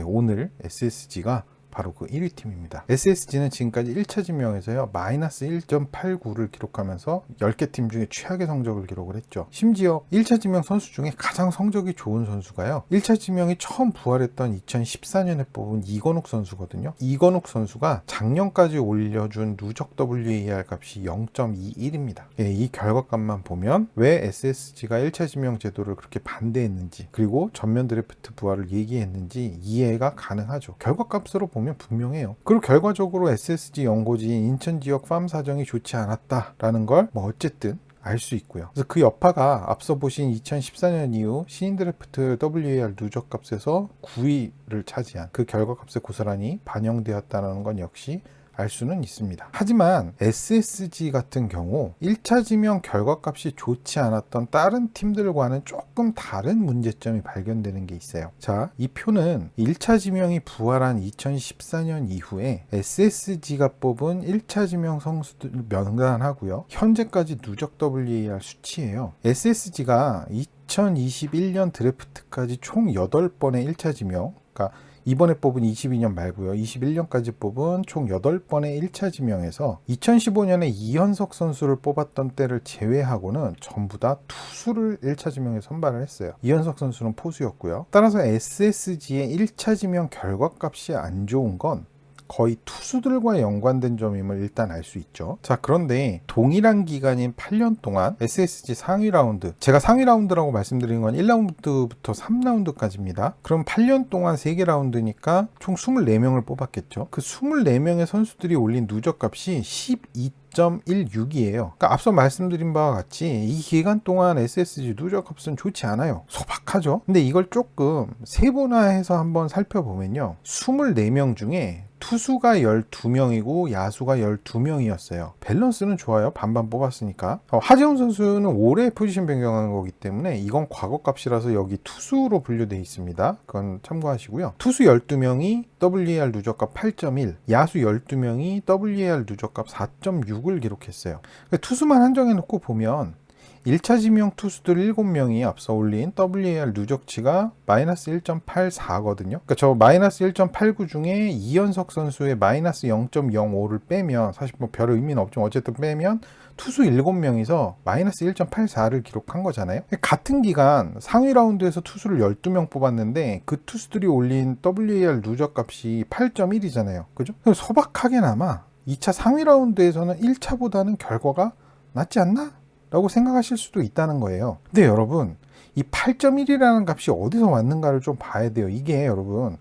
오늘 SSG가 바로 그 1위 팀입니다. SSG는 지금까지 1차 지명에서요, 마이너스 1.89를 기록하면서 10개 팀 중에 최악의 성적을 기록을 했죠. 심지어 1차 지명 선수 중에 가장 성적이 좋은 선수가요, 1차 지명이 처음 부활했던 2014년에 뽑은 이건욱 선수거든요. 이건욱 선수가 작년까지 올려준 누적 WAR 값이 0.21입니다. 이 결과값만 보면 왜 SSG가 1차 지명 제도를 그렇게 반대했는지, 그리고 전면 드래프트 부활을 얘기했는지 이해가 가능하죠. 결과값으로 보면 분명해요. 그리고 결과적으로 SSG 연고지인 인천 지역 팜 사정이 좋지 않았다라는 걸 어쨌든 알 수 있고요. 그래서 그 여파가 앞서 보신 2014년 이후 신인 드래프트 WAR 누적값에서 9위를 차지한 그 결과값에 고스란히 반영되었다는 건 역시 알 수는 있습니다. 하지만 SSG 같은 경우 1차 지명 결과값이 좋지 않았던 다른 팀들과는 조금 다른 문제점이 발견되는 게 있어요. 자, 이 표는 1차 지명이 부활한 2014년 이후에 SSG가 뽑은 1차 지명 선수들 명단하고요, 현재까지 누적 WAR 수치예요. SSG가 2021년 드래프트까지 총 8번의 1차 지명, 그러니까 이번에 뽑은 22년 말고요, 21년까지 뽑은 총 8번의 1차 지명에서 2015년에 이현석 선수를 뽑았던 때를 제외하고는 전부 다 투수를 1차 지명에 선발을 했어요. 이현석 선수는 포수였고요. 따라서 SSG의 1차 지명 결과값이 안 좋은 건 거의 투수들과 연관된 점임을 일단 알 수 있죠. 자, 그런데 동일한 기간인 8년 동안 SSG 상위 라운드, 제가 상위 라운드라고 말씀드린 건 1라운드부터 3라운드까지입니다. 그럼 8년 동안 3개 라운드니까 총 24명을 뽑았겠죠. 그 24명의 선수들이 올린 누적값이 12.16이에요. 그러니까 앞서 말씀드린 바와 같이 이 기간 동안 SSG 누적값은 좋지 않아요. 소박하죠. 근데 이걸 조금 세분화해서 한번 살펴보면요, 24명 중에 투수가 12명이고 야수가 12명이었어요. 밸런스는 좋아요. 반반 뽑았으니까. 하재훈 선수는 올해 포지션 변경한 거기 때문에 이건 과거값이라서 여기 투수로 분류되어 있습니다. 그건 참고하시고요. 투수 12명이 WAR 누적값 8.1, 야수 12명이 WAR 누적값 4.6을 기록했어요. 투수만 한정해 놓고 보면 1차 지명 투수들 7명이 앞서 올린 WAR 누적치가 마이너스 1.84거든요. 그러니까 저 마이너스 1.89 중에 이현석 선수의 마이너스 0.05를 빼면, 사실 뭐 별 의미는 없지만 어쨌든 빼면 투수 7명이서 마이너스 1.84를 기록한 거잖아요. 같은 기간 상위 라운드에서 투수를 12명 뽑았는데 그 투수들이 올린 WAR 누적값이 8.1이잖아요. 그죠? 소박하게나마 2차 상위 라운드에서는 1차보다는 결과가 낫지 않나? 라고 생각하실 수도 있다는 거예요. 근데 여러분, 이 8.1이라는 값이 어디서 왔는가를 좀 봐야 돼요. 이게 여러분,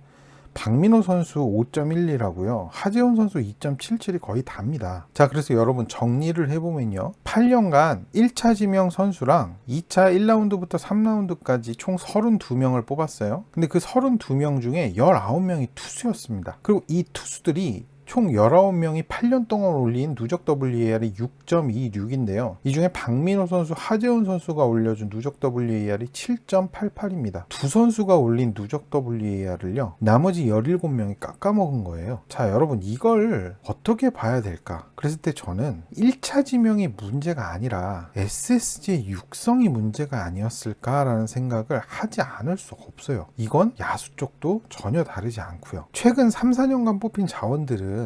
박민호 선수 5.12라고요, 하재훈 선수 2.77이 거의 답니다. 자, 그래서 여러분 정리를 해보면요, 8년간 1차 지명 선수랑 2차 1라운드부터 3라운드까지 총 32명을 뽑았어요. 근데 그 32명 중에 19명이 투수였습니다. 그리고 이 투수들이 총 19명이 8년 동안 올린 누적 WAR이 6.26인데요. 이 중에 박민호 선수, 하재훈 선수가 올려준 누적 WAR이 7.88입니다. 두 선수가 올린 누적 WAR을요, 나머지 17명이 깎아먹은 거예요. 자, 여러분 이걸 어떻게 봐야 될까? 그랬을 때 저는 1차 지명이 문제가 아니라 SSG의 육성이 문제가 아니었을까라는 생각을 하지 않을 수가 없어요. 이건 야수 쪽도 전혀 다르지 않고요. 최근 3, 4년간 뽑힌 자원들은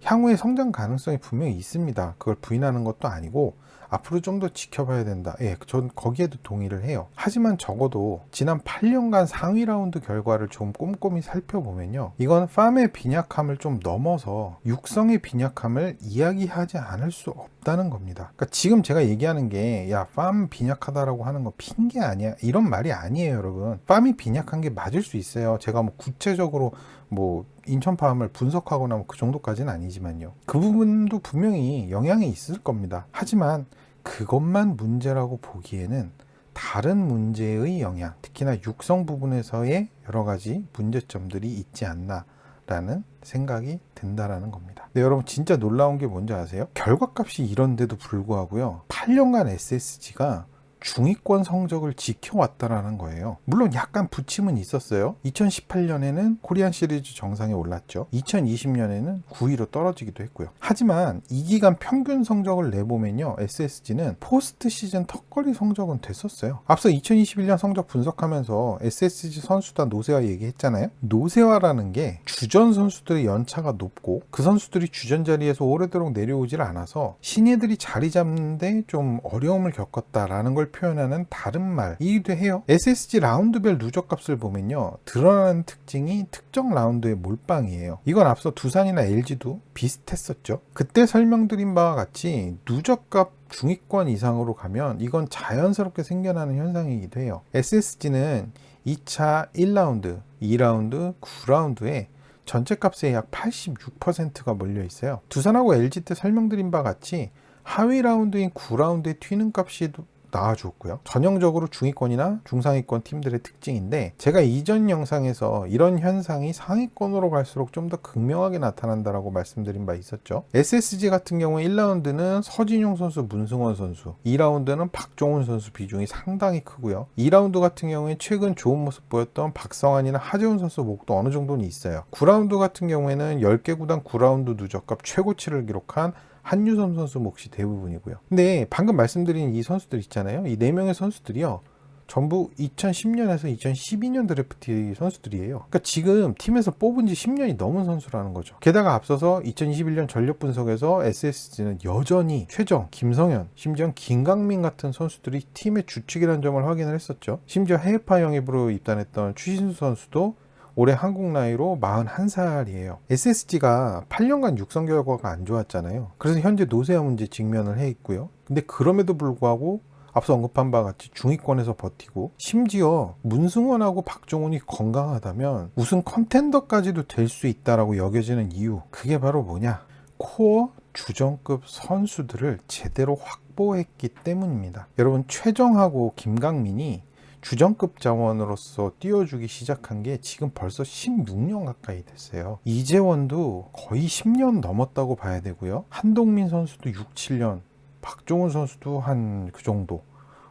향후의 성장 가능성이 분명히 있습니다. 그걸 부인하는 것도 아니고 앞으로 좀 더 지켜봐야 된다. 예, 전 거기에도 동의를 해요. 하지만 적어도 지난 8년간 상위 라운드 결과를 좀 꼼꼼히 살펴보면요, 이건 팜의 빈약함을 좀 넘어서 육성의 빈약함을 이야기하지 않을 수 없다는 겁니다. 그러니까 지금 제가 얘기하는 게 야, 팜 빈약하다라고 하는 거 핑계 아니야, 이런 말이 아니에요. 여러분, 팜이 빈약한 게 맞을 수 있어요. 제가 뭐 구체적으로 뭐 인천팜을 분석하거나 뭐 그 정도까지는 아니지만요, 그 부분도 분명히 영향이 있을 겁니다. 하지만 그것만 문제라고 보기에는 다른 문제의 영향, 특히나 육성 부분에서의 여러 가지 문제점들이 있지 않나 라는 생각이 든다라는 겁니다. 근데 여러분 진짜 놀라운 게 뭔지 아세요? 결과값이 이런데도 불구하고요, 8년간 SSG가 중위권 성적을 지켜왔다라는 거예요. 물론 약간 부침은 있었어요. 2018년에는 코리안 시리즈 정상에 올랐죠. 2020년에는 9위로 떨어지기도 했고요. 하지만 이 기간 평균 성적을 내보면요, SSG는 포스트 시즌 턱걸이 성적은 됐었어요. 앞서 2021년 성적 분석하면서 SSG 선수단 노세화 얘기했잖아요. 노세화라는 게 주전 선수들의 연차가 높고 그 선수들이 주전 자리에서 오래도록 내려오질 않아서 신예들이 자리 잡는데 좀 어려움을 겪었다라는 걸 표현하는 다른 말이기도 해요. SSG 라운드별 누적값을 보면요, 드러나는 특징이 특정 라운드의 몰빵이에요. 이건 앞서 두산이나 LG도 비슷했었죠. 그때 설명드린 바와 같이 누적값 중위권 이상으로 가면 이건 자연스럽게 생겨나는 현상이기도 해요. SSG는 2차 1라운드, 2라운드, 9라운드에 전체 값의 약 86%가 몰려 있어요. 두산하고 LG 때 설명드린 바와 같이 하위 라운드인 9라운드의 튀는 값이 나와주었고요. 전형적으로 중위권이나 중상위권 팀들의 특징인데, 제가 이전 영상에서 이런 현상이 상위권으로 갈수록 좀 더 극명하게 나타난다라고 말씀드린 바 있었죠. SSG 같은 경우에 1라운드는 서진용 선수, 문승원 선수, 2라운드는 박종훈 선수 비중이 상당히 크고요. 2라운드 같은 경우에 최근 좋은 모습 보였던 박성환이나 하재훈 선수 목도 어느 정도는 있어요. 9라운드 같은 경우에는 10개 구단 9라운드 누적값 최고치를 기록한 한유섬 선수 몫이 대부분이고요. 근데 방금 말씀드린 이 선수들 있잖아요. 이 4명의 선수들이요, 전부 2010년에서 2012년 드래프트 선수들이에요. 그러니까 지금 팀에서 뽑은 지 10년이 넘은 선수라는 거죠. 게다가 앞서서 2021년 전력 분석에서 SSG는 여전히 최정, 김성현, 심지어 김강민 같은 선수들이 팀의 주축이라는 점을 확인을 했었죠. 심지어 해외파 영입으로 입단했던 추신수 선수도 올해 한국 나이로 41살이에요. SSG가 8년간 육성 결과가 안 좋았잖아요. 그래서 현재 노세화 문제 직면을 해 있고요. 근데 그럼에도 불구하고 앞서 언급한 바와 같이 중위권에서 버티고, 심지어 문승원하고 박종훈이 건강하다면 우승 컨텐더까지도 될 수 있다라고 여겨지는 이유, 그게 바로 뭐냐? 코어 주전급 선수들을 제대로 확보했기 때문입니다. 여러분, 최정하고 김강민이 주전급 자원으로서 띄워주기 시작한 게 지금 벌써 16년 가까이 됐어요. 이재원도 거의 10년 넘었다고 봐야 되고요. 한동민 선수도 6, 7년, 박종훈 선수도 한 그 정도,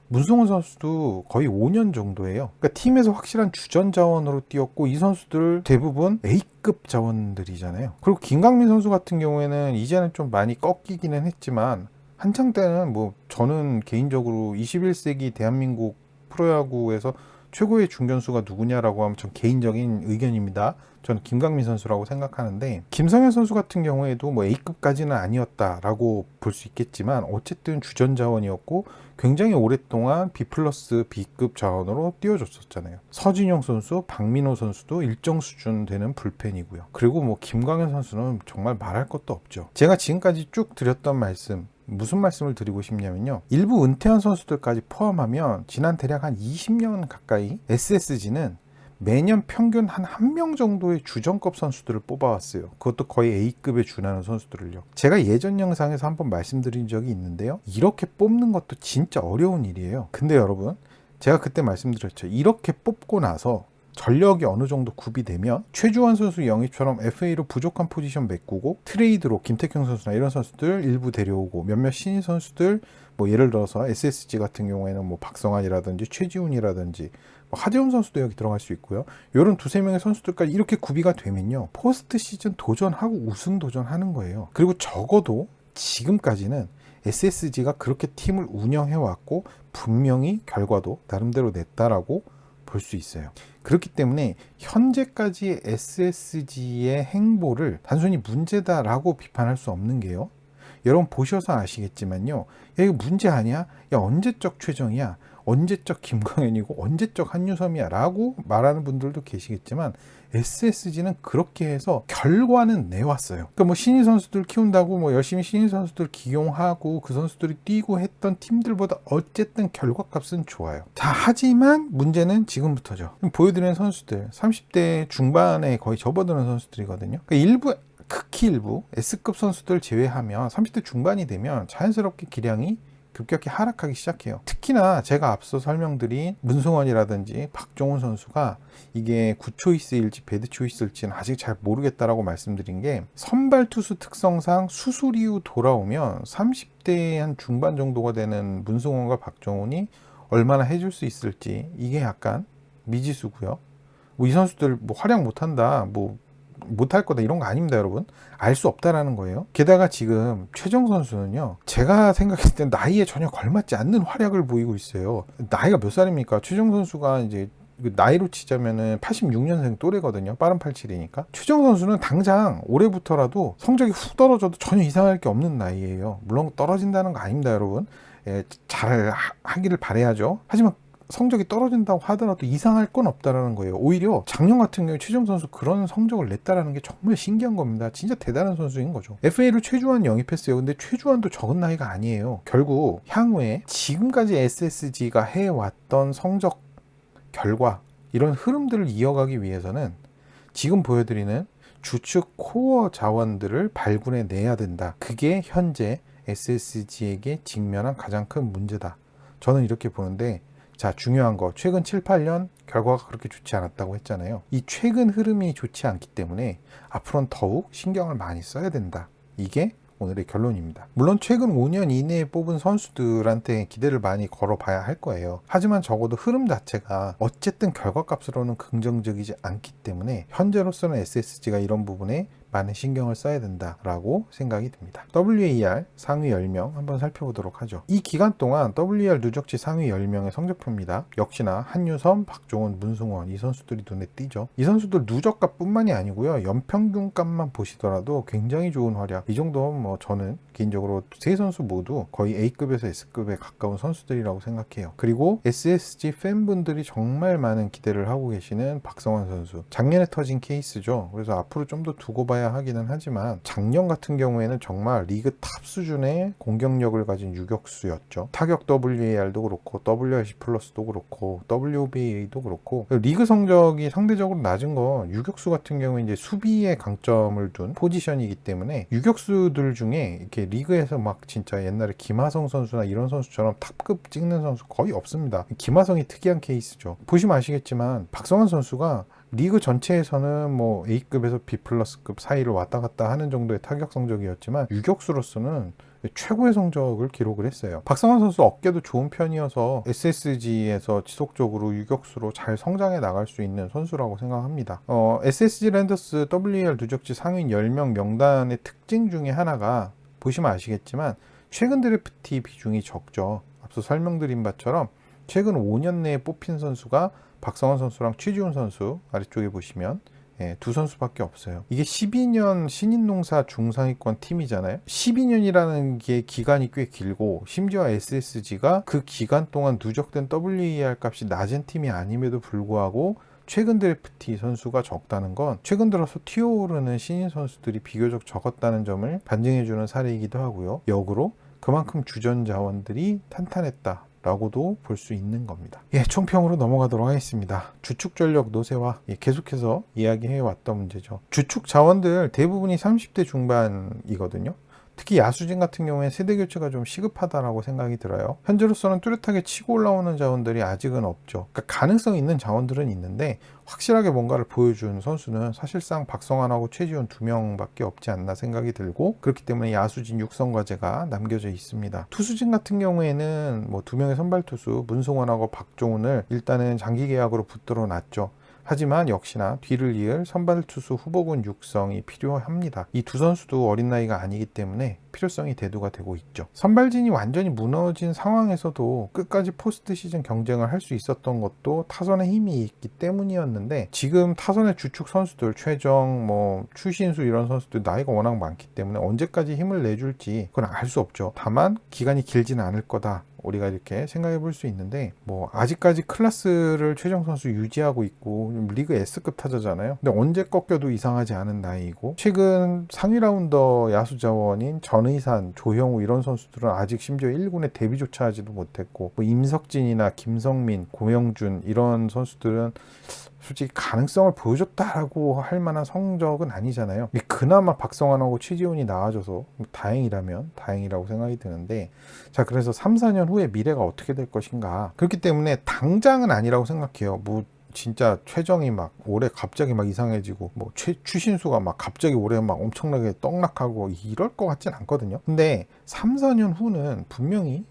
문승원 선수도 거의 5년 정도예요. 그러니까 팀에서 확실한 주전 자원으로 뛰었고, 이 선수들 대부분 A급 자원들이잖아요. 그리고 김강민 선수 같은 경우에는 이제는 좀 많이 꺾이기는 했지만, 한창 때는 뭐 저는 개인적으로 21세기 대한민국 프로야구에서 최고의 중견수가 누구냐라고 하면 전 개인적인 의견입니다. 저는 김강민 선수라고 생각하는데, 김성현 선수 같은 경우에도 뭐 A급까지는 아니었다라고 볼 수 있겠지만 어쨌든 주전 자원이었고 굉장히 오랫동안 B 플러스 B급 자원으로 띄워줬었잖아요. 서진용 선수, 박민호 선수도 일정 수준 되는 불펜이고요. 그리고 뭐 김광현 선수는 정말 말할 것도 없죠. 제가 지금까지 쭉 드렸던 말씀, 무슨 말씀을 드리고 싶냐면요, 일부 은퇴한 선수들까지 포함하면 지난 대략 한 20년 가까이 SSG는 매년 평균 한 1명 정도의 주전급 선수들을 뽑아왔어요. 그것도 거의 A급에 준하는 선수들을요. 제가 예전 영상에서 한번 말씀드린 적이 있는데요, 이렇게 뽑는 것도 진짜 어려운 일이에요. 근데 여러분, 제가 그때 말씀드렸죠. 이렇게 뽑고 나서 전력이 어느 정도 구비되면 최주환 선수 영입처럼 FA로 부족한 포지션 메꾸고 트레이드로 김태경 선수나 이런 선수들 일부 데려오고 몇몇 신인 선수들 뭐 예를 들어서 SSG 같은 경우에는 뭐 박성환이라든지 최지훈이라든지 뭐 하재훈 선수도 여기 들어갈 수 있고요. 이런 두세 명의 선수들까지 이렇게 구비가 되면요. 포스트 시즌 도전하고 우승 도전하는 거예요. 그리고 적어도 지금까지는 SSG가 그렇게 팀을 운영해 왔고 분명히 결과도 나름대로 냈다라고 볼 수 있어요. 그렇기 때문에 현재까지의 SSG의 행보를 단순히 문제다라고 비판할 수 없는 게요. 여러분 보셔서 아시겠지만요. 야, 이거 문제 아니야? 야, 언제적 최정이야? 언제적 김광현이고 언제적 한유섬이야? 라고 말하는 분들도 계시겠지만 SSG는 그렇게 해서 결과는 내왔어요. 그러니까 뭐 신인 선수들 키운다고 뭐 열심히 신인 선수들 기용하고 그 선수들이 뛰고 했던 팀들보다 어쨌든 결과값은 좋아요. 자, 하지만 문제는 지금부터죠. 보여드리는 선수들 30대 중반에 거의 접어드는 선수들이거든요. 그러니까 일부 극히 일부 S급 선수들 제외하면 30대 중반이 되면 자연스럽게 기량이 급격히 하락하기 시작해요. 특히나 제가 앞서 설명드린 문승원이라든지 박종훈 선수가 이게 굿 초이스일지 배드 초이스일지는 아직 잘 모르겠다라고 말씀드린 게 선발 투수 특성상 수술 이후 돌아오면 30대 한 중반 정도가 되는 문승원과 박종훈이 얼마나 해줄 수 있을지 이게 약간 미지수고요. 뭐 이 선수들 뭐 활약 못한다 뭐 못할 거다 이런 거 아닙니다, 여러분. 알 수 없다라는 거예요. 게다가 지금 최정 선수는요, 제가 생각했을 때 나이에 전혀 걸맞지 않는 활약을 보이고 있어요. 나이가 몇 살입니까? 최정 선수가 이제 나이로 치자면은 86년생 또래거든요. 빠른 87이니까. 최정 선수는 당장 올해부터라도 성적이 훅 떨어져도 전혀 이상할 게 없는 나이예요. 물론 떨어진다는 거 아닙니다, 여러분. 예, 잘 하기를 바라야죠. 하지만 성적이 떨어진다고 하더라도 이상할 건 없다라는 거예요. 오히려 작년 같은 경우에 최정 선수 그런 성적을 냈다라는 게 정말 신기한 겁니다. 진짜 대단한 선수인 거죠. FA로 최주환 영입했어요. 근데 최주환도 적은 나이가 아니에요. 결국 향후에 지금까지 SSG가 해왔던 성적 결과 이런 흐름들을 이어가기 위해서는 지금 보여드리는 주축 코어 자원들을 발굴해 내야 된다. 그게 현재 SSG에게 직면한 가장 큰 문제다. 저는 이렇게 보는데, 자, 중요한 거 최근 7, 8년 결과가 그렇게 좋지 않았다고 했잖아요. 이 최근 흐름이 좋지 않기 때문에 앞으로는 더욱 신경을 많이 써야 된다. 이게 오늘의 결론입니다. 물론 최근 5년 이내에 뽑은 선수들한테 기대를 많이 걸어봐야 할 거예요. 하지만 적어도 흐름 자체가 어쨌든 결과값으로는 긍정적이지 않기 때문에 현재로서는 SSG가 이런 부분에 많은 신경을 써야 된다라고 생각이 듭니다. WAR 상위 10명 한번 살펴보도록 하죠. 이 기간 동안 WAR 누적치 상위 10명의 성적표입니다. 역시나 한유섬, 박종훈, 문승원 이 선수들이 눈에 띄죠. 이 선수들 누적값뿐만이 아니고요. 연평균값만 보시더라도 굉장히 좋은 활약. 이 정도면 뭐 저는 개인적으로 세 선수 모두 거의 A급에서 S급에 가까운 선수들이라고 생각해요. 그리고 SSG 팬분들이 정말 많은 기대를 하고 계시는 박성환 선수. 작년에 터진 케이스죠. 그래서 앞으로 좀 더 두고 봐야 하기는 하지만 작년 같은 경우에는 정말 리그 탑 수준의 공격력을 가진 유격수였죠. 타격 WAR도 그렇고 WRC 플러스도 그렇고 WBA도 그렇고 리그 성적이 상대적으로 낮은 건 유격수 같은 경우에 이제 수비에 강점을 둔 포지션이기 때문에 유격수들 중에 이렇게 리그에서 막 진짜 옛날에 김하성 선수나 이런 선수처럼 탑급 찍는 선수 거의 없습니다. 김하성이 특이한 케이스죠. 보시면 아시겠지만 박성환 선수가 리그 전체에서는 뭐 A급에서 B+급 사이를 왔다 갔다 하는 정도의 타격 성적이었지만 유격수로서는 최고의 성적을 기록을 했어요. 박성환 선수 어깨도 좋은 편이어서 SSG에서 지속적으로 유격수로 잘 성장해 나갈 수 있는 선수라고 생각합니다. SSG 랜더스 WAR 누적지 상위 10명 명단의 특징 중에 하나가 보시면 아시겠지만 최근 드래프트 비중이 적죠. 앞서 설명드린 바처럼 최근 5년 내에 뽑힌 선수가 박성환 선수랑 최지훈 선수 아래쪽에 보시면 두 선수밖에 없어요. 이게 12년 신인농사 중상위권 팀이잖아요. 12년이라는 게 기간이 꽤 길고 심지어 SSG가 그 기간 동안 누적된 WAR 값이 낮은 팀이 아님에도 불구하고 최근 드래프트 선수가 적다는 건 최근 들어서 튀어오르는 신인 선수들이 비교적 적었다는 점을 반증해주는 사례이기도 하고요. 역으로 그만큼 주전 자원들이 탄탄했다 라고도 볼 수 있는 겁니다. 총평으로 넘어가도록 하겠습니다. 주축 전력 노쇠화 계속해서 이야기해 왔던 문제죠. 주축 자원들 대부분이 30대 중반이거든요. 특히 야수진 같은 경우에 세대 교체가 좀 시급하다라고 생각이 들어요. 현재로서는 뚜렷하게 치고 올라오는 자원들이 아직은 없죠. 그러니까 가능성 있는 자원들은 있는데 확실하게 뭔가를 보여준 선수는 사실상 박성환하고 최지훈 2명밖에 없지 않나 생각이 들고, 그렇기 때문에 야수진 육성 과제가 남겨져 있습니다. 투수진 같은 경우에는 뭐 2명의 선발 투수 문승원하고 박종훈을 일단은 장기 계약으로 붙들어 놨죠. 하지만 역시나 뒤를 이을 선발 투수 후보군 육성이 필요합니다. 이 두 선수도 어린 나이가 아니기 때문에 필요성이 대두가 되고 있죠. 선발진이 완전히 무너진 상황에서도 끝까지 포스트 시즌 경쟁을 할 수 있었던 것도 타선의 힘이 있기 때문이었는데, 지금 타선의 주축 선수들 최정, 추신수 이런 선수들 나이가 워낙 많기 때문에 언제까지 힘을 내줄지 그건 알 수 없죠. 다만 기간이 길지는 않을 거다, 우리가 이렇게 생각해 볼 수 있는데, 아직까지 클래스를 최정 선수 유지하고 있고 리그 S급 타자잖아요. 근데 언제 꺾여도 이상하지 않은 나이이고, 최근 상위 라운더 야수 자원인 전의산, 조형우 이런 선수들은 아직 심지어 1군에 데뷔조차 하지도 못했고, 임석진이나 김성민, 고영준 이런 선수들은 솔직히 가능성을 보여줬다라고 할 만한 성적은 아니잖아요. 그나마 박성환하고 최지훈이 나와줘서 다행이라고 생각이 드는데, 자, 그래서 3, 4년 후에 미래가 어떻게 될 것인가. 그렇기 때문에 당장은 아니라고 생각해요. 진짜 최정이 올해 갑자기 이상해지고, 추신수가 갑자기 올해 엄청나게 떡락하고 이럴 것 같진 않거든요. 근데 3, 4년 후는 분명히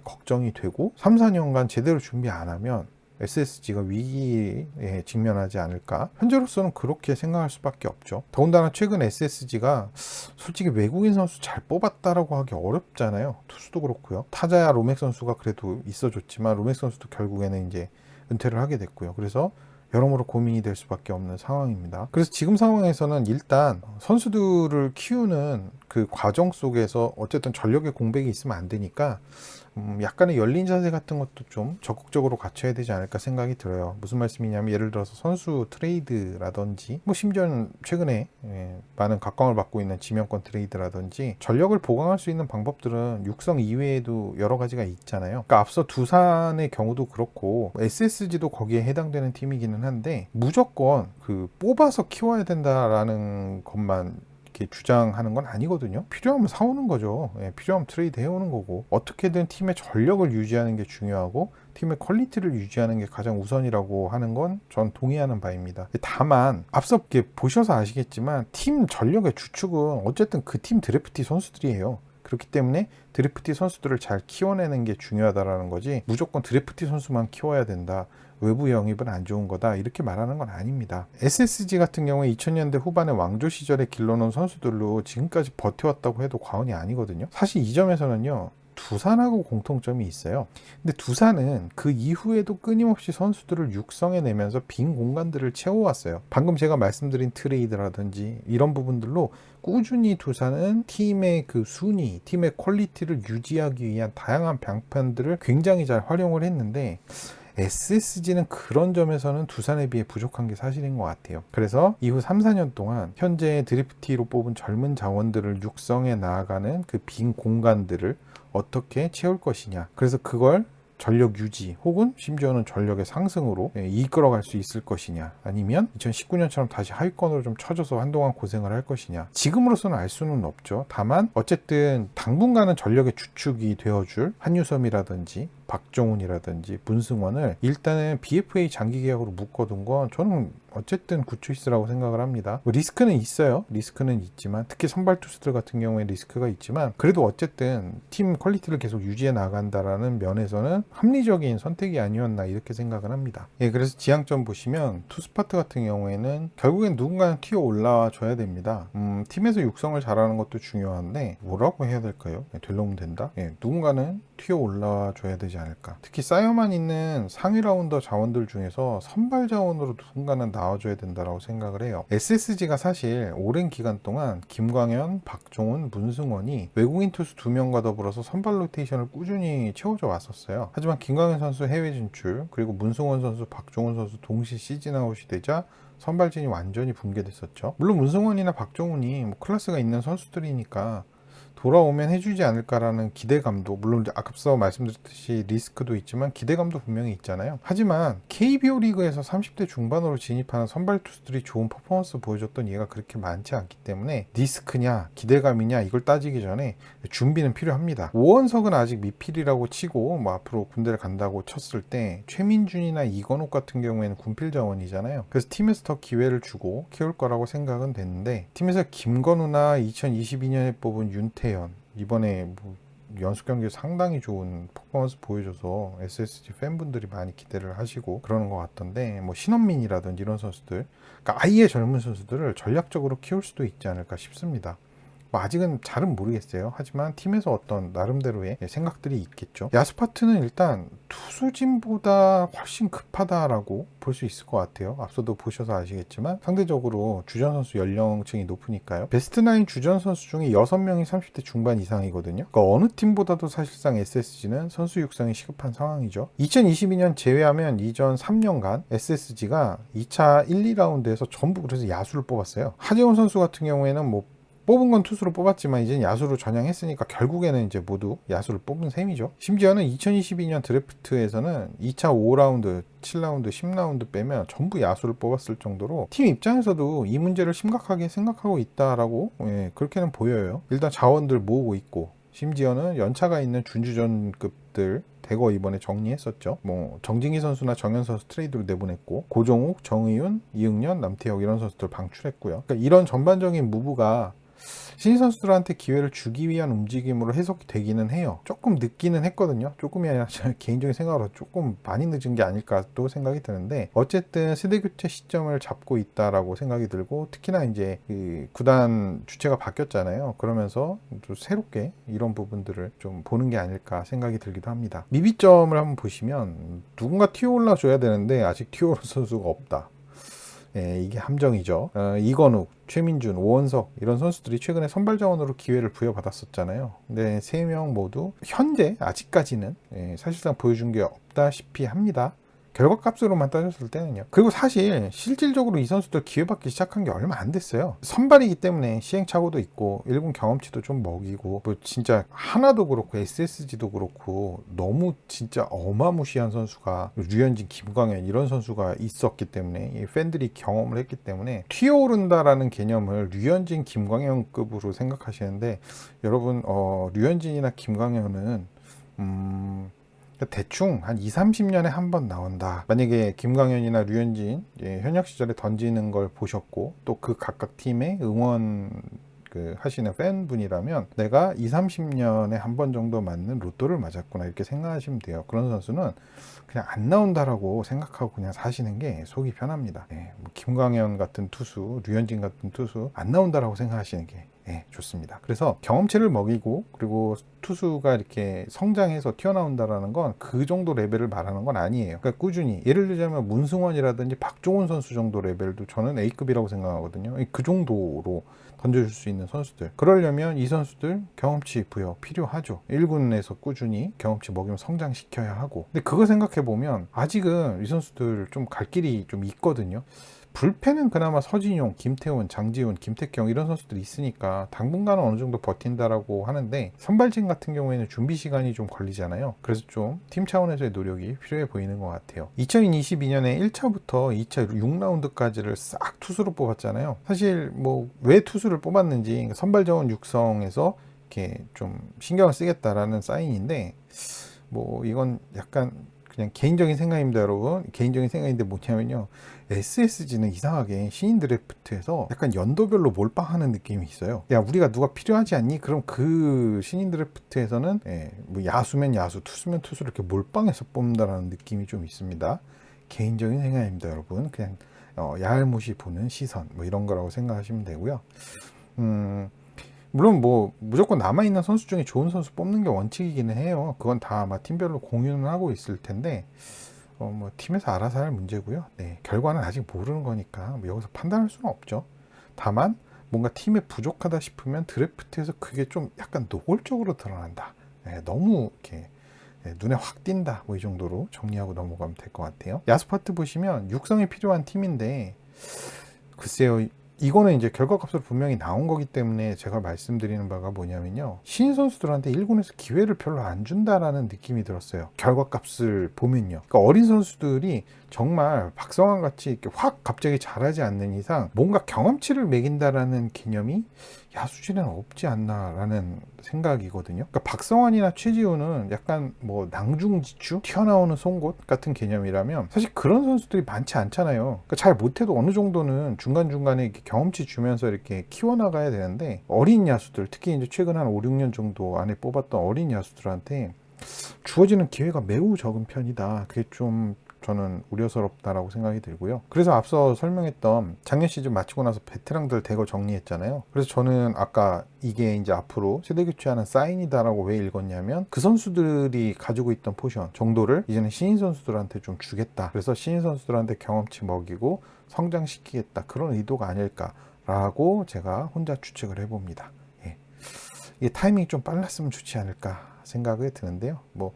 걱정이 되고, 3, 4년간 제대로 준비 안 하면 SSG가 위기에 직면하지 않을까. 현재로서는 그렇게 생각할 수밖에 없죠. 더군다나 최근 SSG가 솔직히 외국인 선수 잘 뽑았다라고 하기 어렵잖아요. 투수도 그렇고요. 타자야 로맥 선수가 그래도 있어줬지만 로맥 선수도 결국에는 이제 은퇴를 하게 됐고요. 그래서 여러모로 고민이 될 수밖에 없는 상황입니다. 그래서 지금 상황에서는 일단 선수들을 키우는 그 과정 속에서 어쨌든 전력의 공백이 있으면 안 되니까 약간의 열린 자세 같은 것도 좀 적극적으로 갖춰야 되지 않을까 생각이 들어요. 무슨 말씀이냐면, 예를 들어서 선수 트레이드라든지, 심지어는 최근에 많은 각광을 받고 있는 지명권 트레이드라든지, 전력을 보강할 수 있는 방법들은 육성 이외에도 여러 가지가 있잖아요. 그러니까 앞서 두산의 경우도 그렇고 SSG도 거기에 해당되는 팀이기는 한데, 무조건 뽑아서 키워야 된다라는 것만 이렇게 주장하는 건 아니거든요. 필요하면 사오는 거죠. 필요하면 트레이드 해오는 거고, 어떻게든 팀의 전력을 유지하는 게 중요하고 팀의 퀄리티를 유지하는 게 가장 우선이라고 하는 건 전 동의하는 바입니다. 다만 앞서 보셔서 아시겠지만 팀 전력의 주축은 어쨌든 그 팀 드래프티 선수들이에요. 그렇기 때문에 드래프티 선수들을 잘 키워내는 게 중요하다라는 거지, 무조건 드래프티 선수만 키워야 된다, 외부 영입은 안 좋은 거다, 이렇게 말하는 건 아닙니다. SSG 같은 경우에 2000년대 후반에 왕조 시절에 길러놓은 선수들로 지금까지 버텨왔다고 해도 과언이 아니거든요. 사실 이 점에서는요, 두산하고 공통점이 있어요. 근데 두산은 그 이후에도 끊임없이 선수들을 육성해내면서 빈 공간들을 채워왔어요. 방금 제가 말씀드린 트레이드라든지 이런 부분들로 꾸준히 두산은 팀의 그 순위, 팀의 퀄리티를 유지하기 위한 다양한 방편들을 굉장히 잘 활용을 했는데, SSG는 그런 점에서는 두산에 비해 부족한 게 사실인 것 같아요. 그래서 이후 3, 4년 동안 현재 드래프티로 뽑은 젊은 자원들을 육성해 나아가는 그 빈 공간들을 어떻게 채울 것이냐. 그래서 그걸 전력 유지 혹은 심지어는 전력의 상승으로 이끌어갈 수 있을 것이냐, 아니면 2019년처럼 다시 하위권으로 좀 쳐져서 한동안 고생을 할 것이냐, 지금으로서는 알 수는 없죠. 다만 어쨌든 당분간은 전력의 주축이 되어줄 한유섬이라든지 박정훈이라든지 문승원을 일단은 BFA 장기 계약으로 묶어둔 건 저는 어쨌든 굿초이스라고 생각을 합니다. 리스크는 있어요. 리스크는 있지만, 특히 선발 투수들 같은 경우에 리스크가 있지만, 그래도 어쨌든 팀 퀄리티를 계속 유지해 나간다라는 면에서는 합리적인 선택이 아니었나 이렇게 생각을 합니다. 그래서 지향점 보시면 투스파트 같은 경우에는 결국엔 누군가는 튀어 올라와 줘야 됩니다. 팀에서 육성을 잘하는 것도 중요한데 뭐라고 해야 될까요? 되려면 된다? 누군가는 튀어 올라와 줘야 되지 않을까. 특히 쌓여만 있는 상위 라운더 자원들 중에서 선발 자원으로 누군가는 나와줘야 된다라고 생각을 해요. SSG가 사실 오랜 기간 동안 김광현, 박종훈, 문승원이 외국인 투수 2명과 더불어서 선발 로테이션을 꾸준히 채워져 왔었어요. 하지만 김광현 선수 해외 진출, 그리고 문승원 선수, 박종훈 선수 동시 시즌 아웃이 되자 선발진이 완전히 붕괴됐었죠. 물론 문승원이나 박종훈이 클래스가 있는 선수들이니까 돌아오면 해주지 않을까라는 기대감도, 물론 앞서 말씀드렸듯이 리스크도 있지만 기대감도 분명히 있잖아요. 하지만 KBO 리그에서 30대 중반으로 진입하는 선발 투수들이 좋은 퍼포먼스 보여줬던 예가 그렇게 많지 않기 때문에 리스크냐 기대감이냐 이걸 따지기 전에 준비는 필요합니다. 오원석은 아직 미필이라고 치고 뭐 앞으로 군대를 간다고 쳤을 때 최민준이나 이건욱 같은 경우에는 군필 자원이잖아요. 그래서 팀에서 더 기회를 주고 키울 거라고 생각은 됐는데, 팀에서 김건우나 2022년에 뽑은 윤태현, 이번에 뭐 연습 경기에 상당히 좋은 퍼포먼스 보여줘서 SSG 팬분들이 많이 기대를 하시고 그러는 것 같던데, 뭐 신원민이라든지 이런 선수들, 그러니까 아예 젊은 선수들을 전략적으로 키울 수도 있지 않을까 싶습니다. 뭐 아직은 잘은 모르겠어요. 하지만 팀에서 어떤 나름대로의 생각들이 있겠죠. 야스파트는 일단 투수진보다 훨씬 급하다라고 볼 수 있을 것 같아요. 앞서도 보셔서 아시겠지만 상대적으로 주전 선수 연령층이 높으니까요. 베스트 나인 주전 선수 중에 6명이 30대 중반 이상이거든요. 그러니까 어느 팀보다도 사실상 SSG는 선수 육성이 시급한 상황이죠. 2022년 제외하면 이전 3년간 SSG가 2차 1, 2라운드에서 전부 그래서 야수를 뽑았어요. 하재원 선수 같은 경우에는 뭐 뽑은 건 투수로 뽑았지만 이제 야수로 전향했으니까 결국에는 이제 모두 야수를 뽑은 셈이죠. 심지어는 2022년 드래프트에서는 2차 5라운드, 7라운드, 10라운드 빼면 전부 야수를 뽑았을 정도로 팀 입장에서도 이 문제를 심각하게 생각하고 있다라고 그렇게는 보여요. 일단 자원들 모으고 있고, 심지어는 연차가 있는 준주전급들 대거 이번에 정리했었죠. 뭐 정진기 선수나 정현 선수 트레이드로 내보냈고, 고종욱, 정의윤, 이응년, 남태혁 이런 선수들 방출했고요. 그러니까 이런 전반적인 무브가 신인 선수들한테 기회를 주기 위한 움직임으로 해석이 되기는 해요. 조금 늦기는 했거든요. 조금이 아니라 개인적인 생각으로 조금 많이 늦은 게 아닐까 또 생각이 드는데, 어쨌든 세대 교체 시점을 잡고 있다라고 생각이 들고, 특히나 이제 그 구단 주체가 바뀌었잖아요. 그러면서 좀 새롭게 이런 부분들을 좀 보는 게 아닐까 생각이 들기도 합니다. 미비점을 한번 보시면 누군가 튀어올라 줘야 되는데 아직 튀어오른 선수가 없다. 이게 함정이죠. 이건욱, 최민준, 오원석 이런 선수들이 최근에 선발 자원으로 기회를 부여받았었잖아요. 근데 3명 모두 현재 아직까지는 사실상 보여준 게 없다시피 합니다. 결과값으로만 따졌을 때는요. 그리고 사실 실질적으로 이 선수들 기회받기 시작한 게 얼마 안 됐어요. 선발이기 때문에 시행착오도 있고 1군 경험치도 좀 먹이고, 뭐 진짜 하나도 그렇고 SSG도 그렇고 너무 진짜 어마무시한 선수가 류현진, 김광현 이런 선수가 있었기 때문에 팬들이 경험을 했기 때문에 튀어오른다라는 개념을 류현진, 김광현급으로 생각하시는데, 여러분 류현진이나 김광현은 대충 한 2, 30년에 한 번 나온다. 만약에 김광현이나 류현진 현역 시절에 던지는 걸 보셨고 또 그 각각 팀의 응원 하시는 팬분이라면 내가 2, 30년에 한 번 정도 맞는 로또를 맞았구나 이렇게 생각하시면 돼요. 그런 선수는 그냥 안 나온다라고 생각하고 그냥 사시는 게 속이 편합니다. 뭐 김광현 같은 투수, 류현진 같은 투수 안 나온다라고 생각하시는 게 좋습니다. 그래서 경험치를 먹이고, 그리고 투수가 이렇게 성장해서 튀어나온다라는 건 그 정도 레벨을 말하는 건 아니에요. 그러니까 꾸준히, 예를 들자면 문승원이라든지 박종훈 선수 정도 레벨도 저는 A급이라고 생각하거든요. 그 정도로 던져줄 수 있는 선수들. 그러려면 이 선수들 경험치 부여 필요하죠. 1군에서 꾸준히 경험치 먹이면 성장시켜야 하고. 근데 그거 생각해 보면 아직은 이 선수들 좀 갈 길이 좀 있거든요. 불펜은 그나마 서진용, 김태훈, 장지훈, 김태경 이런 선수들이 있으니까 당분간은 어느 정도 버틴다라고 하는데, 선발진 같은 경우에는 준비 시간이 좀 걸리잖아요. 그래서 좀 팀 차원에서의 노력이 필요해 보이는 것 같아요. 2022년에 1차부터 2차 6라운드까지를 싹 투수로 뽑았잖아요. 사실 뭐 왜 투수를 뽑았는지 선발 자원 육성에서 이렇게 좀 신경을 쓰겠다라는 사인인데, 뭐 이건 약간 그냥 개인적인 생각입니다, 여러분. 개인적인 생각인데 뭐냐면요, SSG는 이상하게 신인 드래프트에서 약간 연도별로 몰빵하는 느낌이 있어요. 야, 우리가 누가 필요하지 않니? 그럼 그 신인 드래프트에서는 뭐 야수면 야수, 투수면 투수를 이렇게 몰빵해서 뽑는다라는 느낌이 좀 있습니다. 개인적인 생각입니다, 여러분. 그냥 야알못이 보는 시선 뭐 이런 거라고 생각하시면 되고요. 물론 뭐 무조건 남아있는 선수 중에 좋은 선수 뽑는 게 원칙이기는 해요. 그건 다 아마 팀별로 공유는 하고 있을 텐데 뭐 팀에서 알아서 할 문제고요. 결과는 아직 모르는 거니까 뭐 여기서 판단할 수는 없죠. 다만 뭔가 팀에 부족하다 싶으면 드래프트에서 그게 좀 약간 노골적으로 드러난다. 너무 이렇게 눈에 확 띈다. 뭐 이 정도로 정리하고 넘어가면 될 것 같아요. 야스파트 보시면 육성이 필요한 팀인데 글쎄요, 이거는 이제 결과값으로 분명히 나온 거기 때문에 제가 말씀드리는 바가 뭐냐면요. 신인 선수들한테 1군에서 기회를 별로 안 준다라는 느낌이 들었어요. 결과값을 보면요. 그러니까 어린 선수들이 정말 박성환 같이 이렇게 확 갑자기 잘하지 않는 이상 뭔가 경험치를 매긴다라는 개념이 야수진에는 없지 않나라는 생각이거든요. 그러니까 박성환이나 최지우는 약간 뭐 낭중지추 튀어나오는 송곳 같은 개념이라면 사실 그런 선수들이 많지 않잖아요. 그러니까 잘 못해도 어느 정도는 중간중간에 이렇게 경험치 주면서 이렇게 키워나가야 되는데 어린 야수들, 특히 이제 최근 한 5, 6년 정도 안에 뽑았던 어린 야수들한테 주어지는 기회가 매우 적은 편이다. 그게 좀 저는 우려스럽다라고 생각이 들고요. 그래서 앞서 설명했던 작년 시즌 마치고 나서 베테랑들 대거 정리했잖아요. 그래서 저는 아까 이게 이제 앞으로 세대 교체하는 사인이다라고 왜 읽었냐면 그 선수들이 가지고 있던 포지션 정도를 이제는 신인 선수들한테 좀 주겠다. 그래서 신인 선수들한테 경험치 먹이고 성장시키겠다. 그런 의도가 아닐까라고 제가 혼자 추측을 해봅니다. 예. 이게 타이밍이 좀 빨랐으면 좋지 않을까 생각이 드는데요. 뭐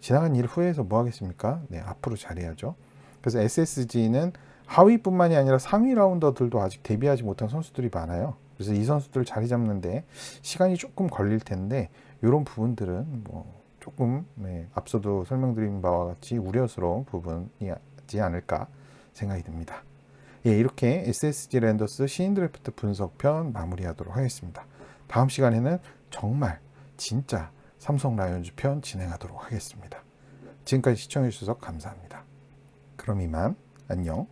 지나간 일 후회해서 뭐 하겠습니까? 네, 앞으로 잘해야죠. 그래서 SSG는 하위뿐만이 아니라 상위 라운더들도 아직 데뷔하지 못한 선수들이 많아요. 그래서 이 선수들 자리 잡는데 시간이 조금 걸릴 텐데 이런 부분들은 뭐 조금 앞서도 설명드린 바와 같이 우려스러운 부분이지 않을까 생각이 듭니다. 예, 이렇게 SSG 랜더스 신인 드래프트 분석편 마무리하도록 하겠습니다. 다음 시간에는 정말 진짜 삼성 라이온즈 편 진행하도록 하겠습니다. 지금까지 시청해주셔서 감사합니다. 그럼 이만 안녕.